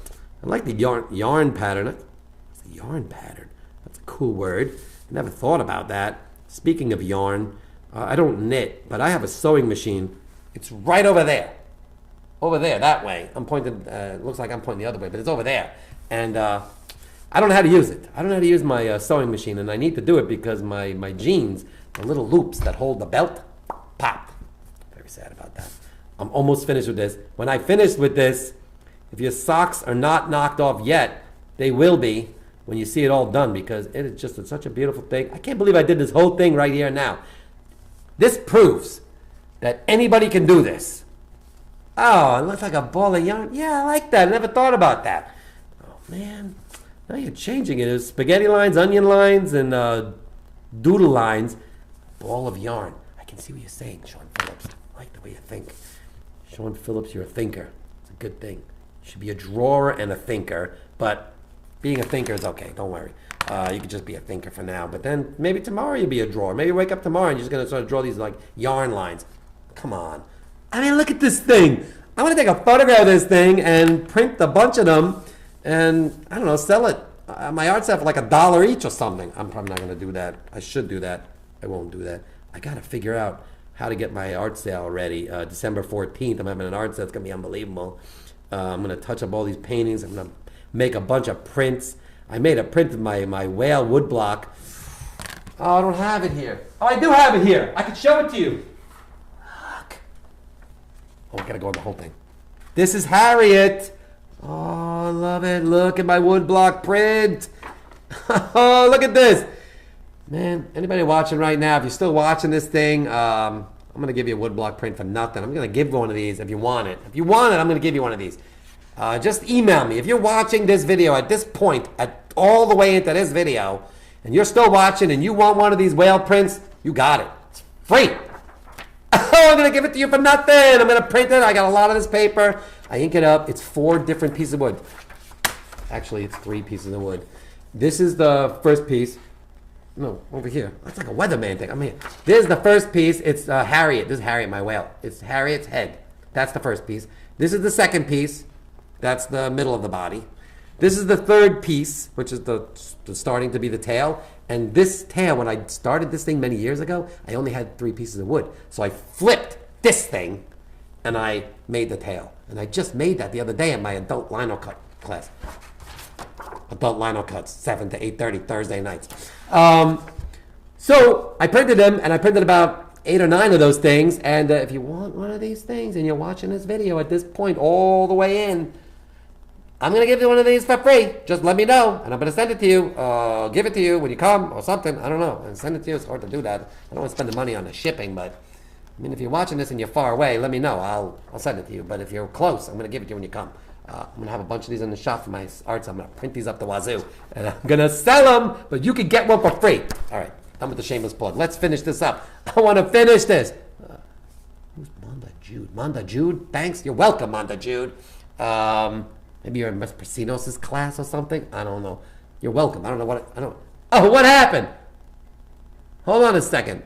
I like the yarn pattern. It's the yarn pattern. That's a cool word. I never thought about that. Speaking of yarn, I don't knit, but I have a sewing machine. It's right over there. Over there, that way. I'm pointing, looks like I'm pointing the other way, but it's over there. And I don't know how to use it. I don't know how to use my sewing machine, and I need to do it because my jeans, the little loops that hold the belt, popped. Very sad about that. I'm almost finished with this. When I finish with this, if your socks are not knocked off yet, they will be when you see it all done, because it is just such a beautiful thing. I can't believe I did this whole thing right here now. This proves that anybody can do this. Oh, it looks like a ball of yarn. Yeah, I like that. I never thought about that. Oh, man. Now you're changing it. It's spaghetti lines, onion lines, and doodle lines. Ball of yarn. I can see what you're saying, Sean Phillips. I like the way you think. Sean Phillips, you're a thinker. It's a good thing. You should be a drawer and a thinker, but being a thinker is okay. Don't worry. You could just be a thinker for now, but then maybe tomorrow you'll be a drawer. Maybe you wake up tomorrow and you're just going to sort of draw these like yarn lines. Come on. I mean, look at this thing. I'm going to take a photograph of this thing and print a bunch of them and, I don't know, sell it. My art set for like $1 each or something. I'm probably not going to do that. I should do that. I won't do that. I got to figure out how to get my art sale ready. December 14th, I'm having an art sale. It's going to be unbelievable. I'm going to touch up all these paintings. I'm going to make a bunch of prints. I made a print of my whale woodblock. Oh, I don't have it here. Oh, I do have it here. I can show it to you. Look. Oh, I got to go on the whole thing. This is Harriet. Oh, I love it. Look at my woodblock print. Oh, look at this. Man, anybody watching right now, if you're still watching this thing, I'm going to give you a woodblock print for nothing. I'm going to give one of these if you want it. If you want it, I'm going to give you one of these. Just email me. If you're watching this video at this point, all the way into this video, and you're still watching and you want one of these whale prints, you got it. It's free. Oh, I'm going to give it to you for nothing. I'm going to print it. I got a lot of this paper. I ink it up. It's 4 different pieces of wood. Actually, it's 3 pieces of wood. This is the first piece. No, over here. That's like a weatherman thing. I'm here. This is the first piece. It's Harriet. This is Harriet, my whale. It's Harriet's head. That's the first piece. This is the second piece. That's the middle of the body. This is the third piece, which is the starting to be the tail. And this tail, when I started this thing many years ago, I only had 3 pieces of wood. So I flipped this thing, and I made the tail. And I just made that the other day in my adult lino cut class. Adult lino cuts, 7 to 8:30 Thursday nights. So I printed them, and I printed about 8 or 9 of those things. And if you want one of these things and you're watching this video at this point all the way in, I'm going to give you one of these for free. Just let me know, and I'm going to send it to you. Give it to you when you come or something. I don't know. And send it to you. It's hard to do that. I don't want to spend the money on the shipping, but I mean, if you're watching this and you're far away, let me know. I'll send it to you. But if you're close, I'm going to give it to you when you come. I'm going to have a bunch of these in the shop for my arts. I'm going to print these up the wazoo, and I'm going to sell them, but you can get one for free. All right, done with the shameless plug. Let's finish this up. I want to finish this. Who's Monda Jude? Monda Jude? Thanks. You're welcome, Monda Jude. Maybe you're in Ms. Prasinos' class or something. I don't know. You're welcome. I don't know what. Oh, what happened? Hold on a second.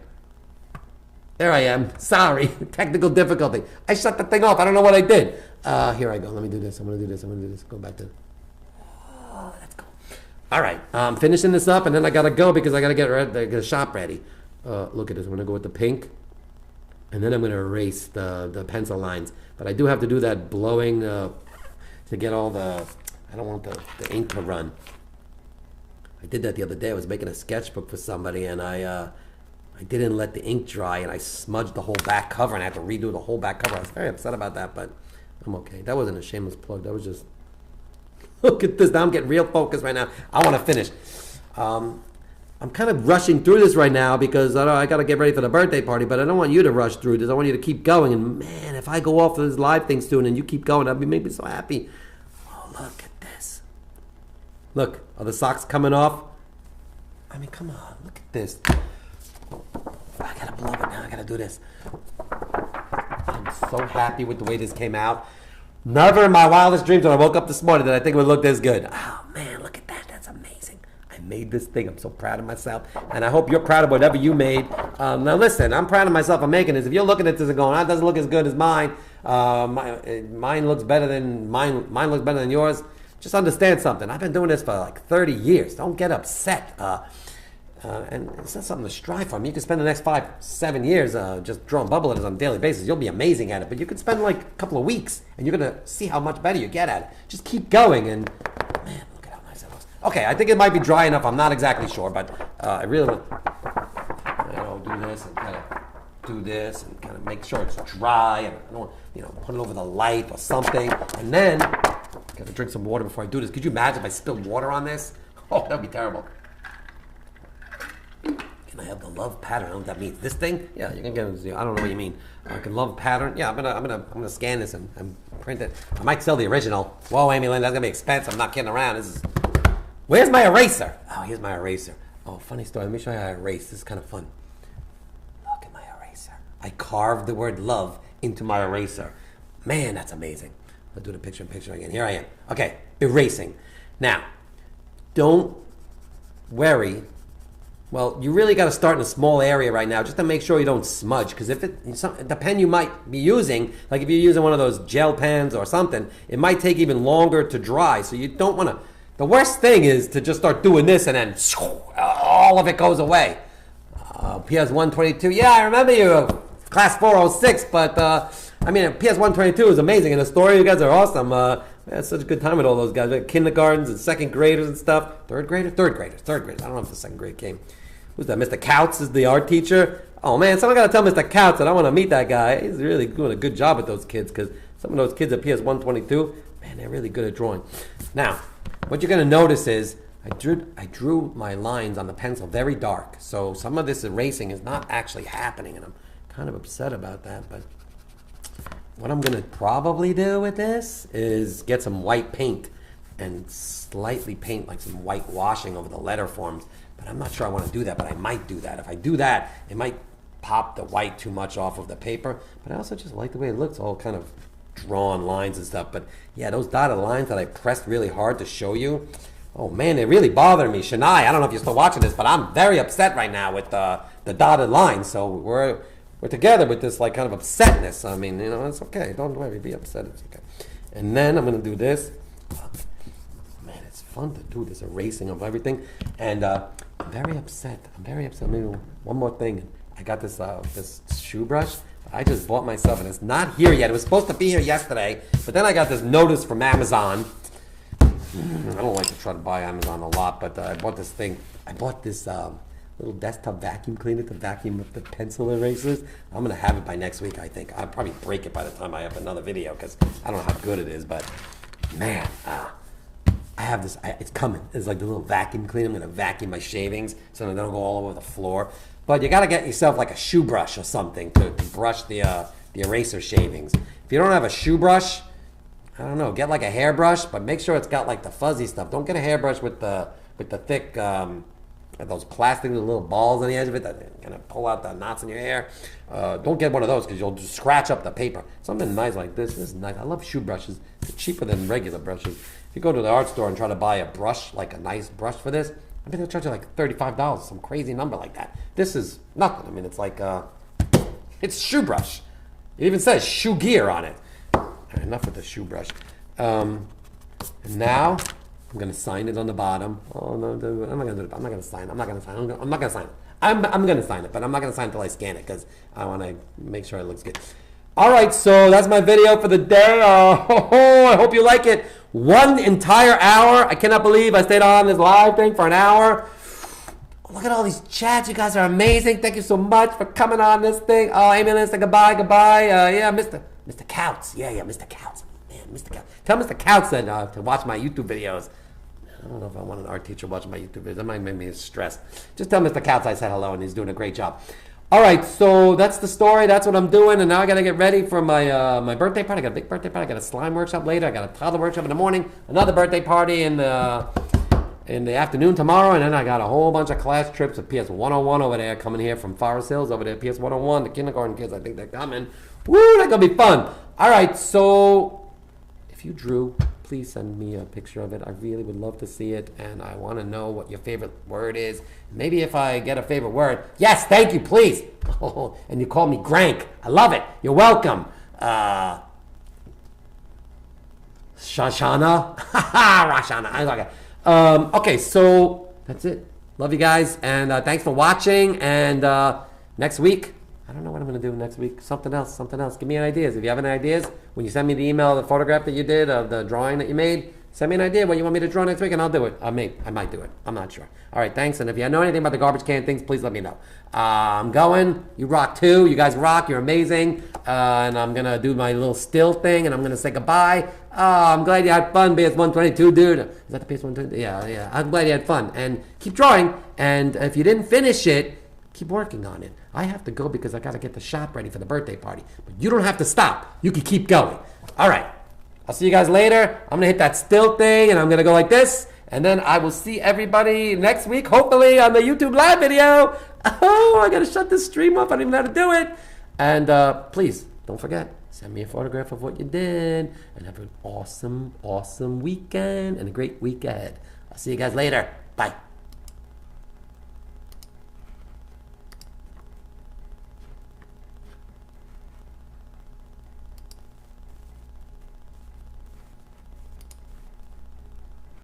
There I am. Sorry. Technical difficulty. I shut the thing off. I don't know what I did. Here I go. Let me do this. I'm going to do this. I'm going to do this. Go back to... Oh, let's go. All right. I'm finishing this up, and then I got to go because I got to get the shop ready. Look at this. I'm going to go with the pink, and then I'm going to erase the pencil lines. But I do have to do that blowing to get all the... I don't want the ink to run. I did that the other day. I was making a sketchbook for somebody, and I didn't let the ink dry, and I smudged the whole back cover, and I had to redo the whole back cover. I was very upset about that, but I'm okay. That wasn't a shameless plug. That was just, look at this. Now I'm getting real focused right now. I want to finish. I'm kind of rushing through this right now because I got to get ready for the birthday party, but I don't want you to rush through this. I want you to keep going, and man, if I go off of this live thing soon and you keep going, that'd make me so happy. Oh, look at this. Look, are the socks coming off? I mean, come on. Look at this. I gotta blow it now. I gotta do this. so happy with the way this came out. Never in my wildest dreams when I woke up this morning that I think it would look this good. Oh man, look at that. That's amazing. I made this thing. I'm so proud of myself. And I hope you're proud of whatever you made. Now listen, I'm proud of myself for making this. If you're looking at this and going, it doesn't look as good as mine. Mine looks better than mine looks better than yours. Just understand something. I've been doing this for like 30 years. Don't get upset. And it's not something to strive for. I mean, you can spend the next 5-7 years just drawing bubble letters on a daily basis. You'll be amazing at it. But you could spend like a couple of weeks, and you're going to see how much better you get at it. Just keep going, and man, look at how nice it looks. Okay, I think it might be dry enough. I'm not exactly sure, but I really want to do this and kind of do this and kind of make sure it's dry. And I don't want, put it over the light or something. And then, got to drink some water before I do this. Could you imagine if I spilled water on this? Oh, that would be terrible. Can I have the love pattern? I don't know what that means. This thing? Yeah, you can get it. I don't know what you mean. I can love pattern. Yeah, I'm gonna scan this and print it. I might sell the original. Whoa, Amy Lynn, that's gonna be expensive. I'm not kidding around. Where's my eraser? Oh, here's my eraser. Oh, funny story. Let me show you how I erase. This is kind of fun. Look at my eraser. I carved the word love into my eraser. Man, that's amazing. I'll do the picture again. Here I am. Okay, erasing. Now, don't worry. Well, you really got to start in a small area right now just to make sure you don't smudge. Because if the pen you might be using, like if you're using one of those gel pens or something, it might take even longer to dry. So you don't want to. The worst thing is to just start doing this and then all of it goes away. PS 122. Yeah, I remember you, class 406. But I mean, PS 122 is amazing. And the story, you guys are awesome. I had such a good time with all those guys. Like kindergartens and second graders and stuff. Third graders. I don't know if the second grade came. Who's that? Mr. Couts is the art teacher. Oh man, someone got to tell Mr. Couts that I want to meet that guy. He's really doing a good job with those kids because some of those kids at PS 122, man, they're really good at drawing. Now, what you're going to notice is I drew my lines on the pencil very dark. So some of this erasing is not actually happening, and I'm kind of upset about that. But what I'm going to probably do with this is get some white paint and slightly paint like some white washing over the letter forms. But I'm not sure I want to do that, but I might do that. If I do that, it might pop the white too much off of the paper. But I also just like the way it looks, all kind of drawn lines and stuff. But yeah, those dotted lines that I pressed really hard to show you, oh man, they really bother me. Shania, I don't know if you're still watching this, but I'm very upset right now with the dotted lines. So we're together with this like kind of upsetness. I mean, it's okay. Don't worry, be upset. It's okay. And then I'm going to do this. Man, it's fun to do this erasing of everything. And I'm very upset. Maybe one more thing. I got this shoe brush. I just bought myself, and it's not here yet. It was supposed to be here yesterday, but then I got this notice from Amazon. I don't like to try to buy Amazon a lot, but I bought this thing. I bought this little desktop vacuum cleaner to vacuum up the pencil erasers. I'm going to have it by next week, I think. I'll probably break it by the time I have another video because I don't know how good it is, but man, I have this. It's coming. It's like the little vacuum cleaner. I'm going to vacuum my shavings so they don't go all over the floor. But you got to get yourself like a shoe brush or something to brush the eraser shavings. If you don't have a shoe brush, I don't know, get like a hairbrush, but make sure it's got like the fuzzy stuff. Don't get a hairbrush with the thick, those plastic little balls on the edge of it that kind of pull out the knots in your hair. Don't get one of those because you'll just scratch up the paper. Something nice like this is nice. I love shoe brushes. They're cheaper than regular brushes. If you go to the art store and try to buy a brush, like a nice brush for this, I think they'll charge you like $35, some crazy number like that. This is nothing. I mean, it's like, it's shoe brush. It even says shoe gear on it. Enough with the shoe brush. And now I'm gonna sign it on the bottom. Oh no, I'm not gonna do it. I'm not gonna sign it. I'm not gonna sign it. I'm not gonna sign it. I'm gonna sign it, but I'm not gonna sign it until I scan it because I want to make sure it looks good. All right, so that's my video for the day. I hope you like it. 1 entire hour. I cannot believe I stayed on this live thing for an hour. Look at all these chats. You guys are amazing. Thank you so much for coming on this thing. Oh, Amy Lynn said goodbye. Yeah, Mr. Couts. Yeah, Mr. Couts. Man, Mr. Couts. Tell Mr. Couts then to watch my YouTube videos. I don't know if I want an art teacher watching my YouTube videos. That might make me stressed. Just tell Mr. Couts I said hello and he's doing a great job. All right, so that's the story. That's what I'm doing, and now I got to get ready for my my birthday party. I got a big birthday party. I got a slime workshop later. I got a toddler workshop in the morning. Another birthday party in the in the afternoon tomorrow, and then I got a whole bunch of class trips with PS 101 over there coming here from Forest Hills over there. PS 101, the kindergarten kids, I think they're coming. Woo, that's gonna be fun. All right, so if you drew, please send me a picture of it. I really would love to see it, and I want to know what your favorite word is. Maybe if I get a favorite word, yes, thank you, please. Oh, and you call me Grank. I love it. You're welcome. Shashana. Rashana. I like it. Okay, so that's it. Love you guys, and thanks for watching. And next week, I don't know what I'm going to do next week. Something else. Give me ideas. If you have any ideas, when you send me the email, the photograph that you did of the drawing that you made, send me an idea what you want me to draw next week, and I'll do it. I might do it. I'm not sure. All right, thanks. And if you know anything about the garbage can things, please let me know. I'm going. You rock too. You guys rock. You're amazing. And I'm going to do my little still thing, and I'm going to say goodbye. I'm glad you had fun, PS122, dude. Is that the PS122? Yeah. I'm glad you had fun. And keep drawing. And if you didn't finish it, keep working on it. I have to go because I got to get the shop ready for the birthday party. But you don't have to stop. You can keep going. All right. I'll see you guys later. I'm going to hit that still thing, and I'm going to go like this. And then I will see everybody next week, hopefully, on the YouTube live video. Oh, I got to shut this stream off. I don't even know how to do it. And please, don't forget, send me a photograph of what you did. And have an awesome, awesome weekend and a great week ahead. I'll see you guys later. Bye.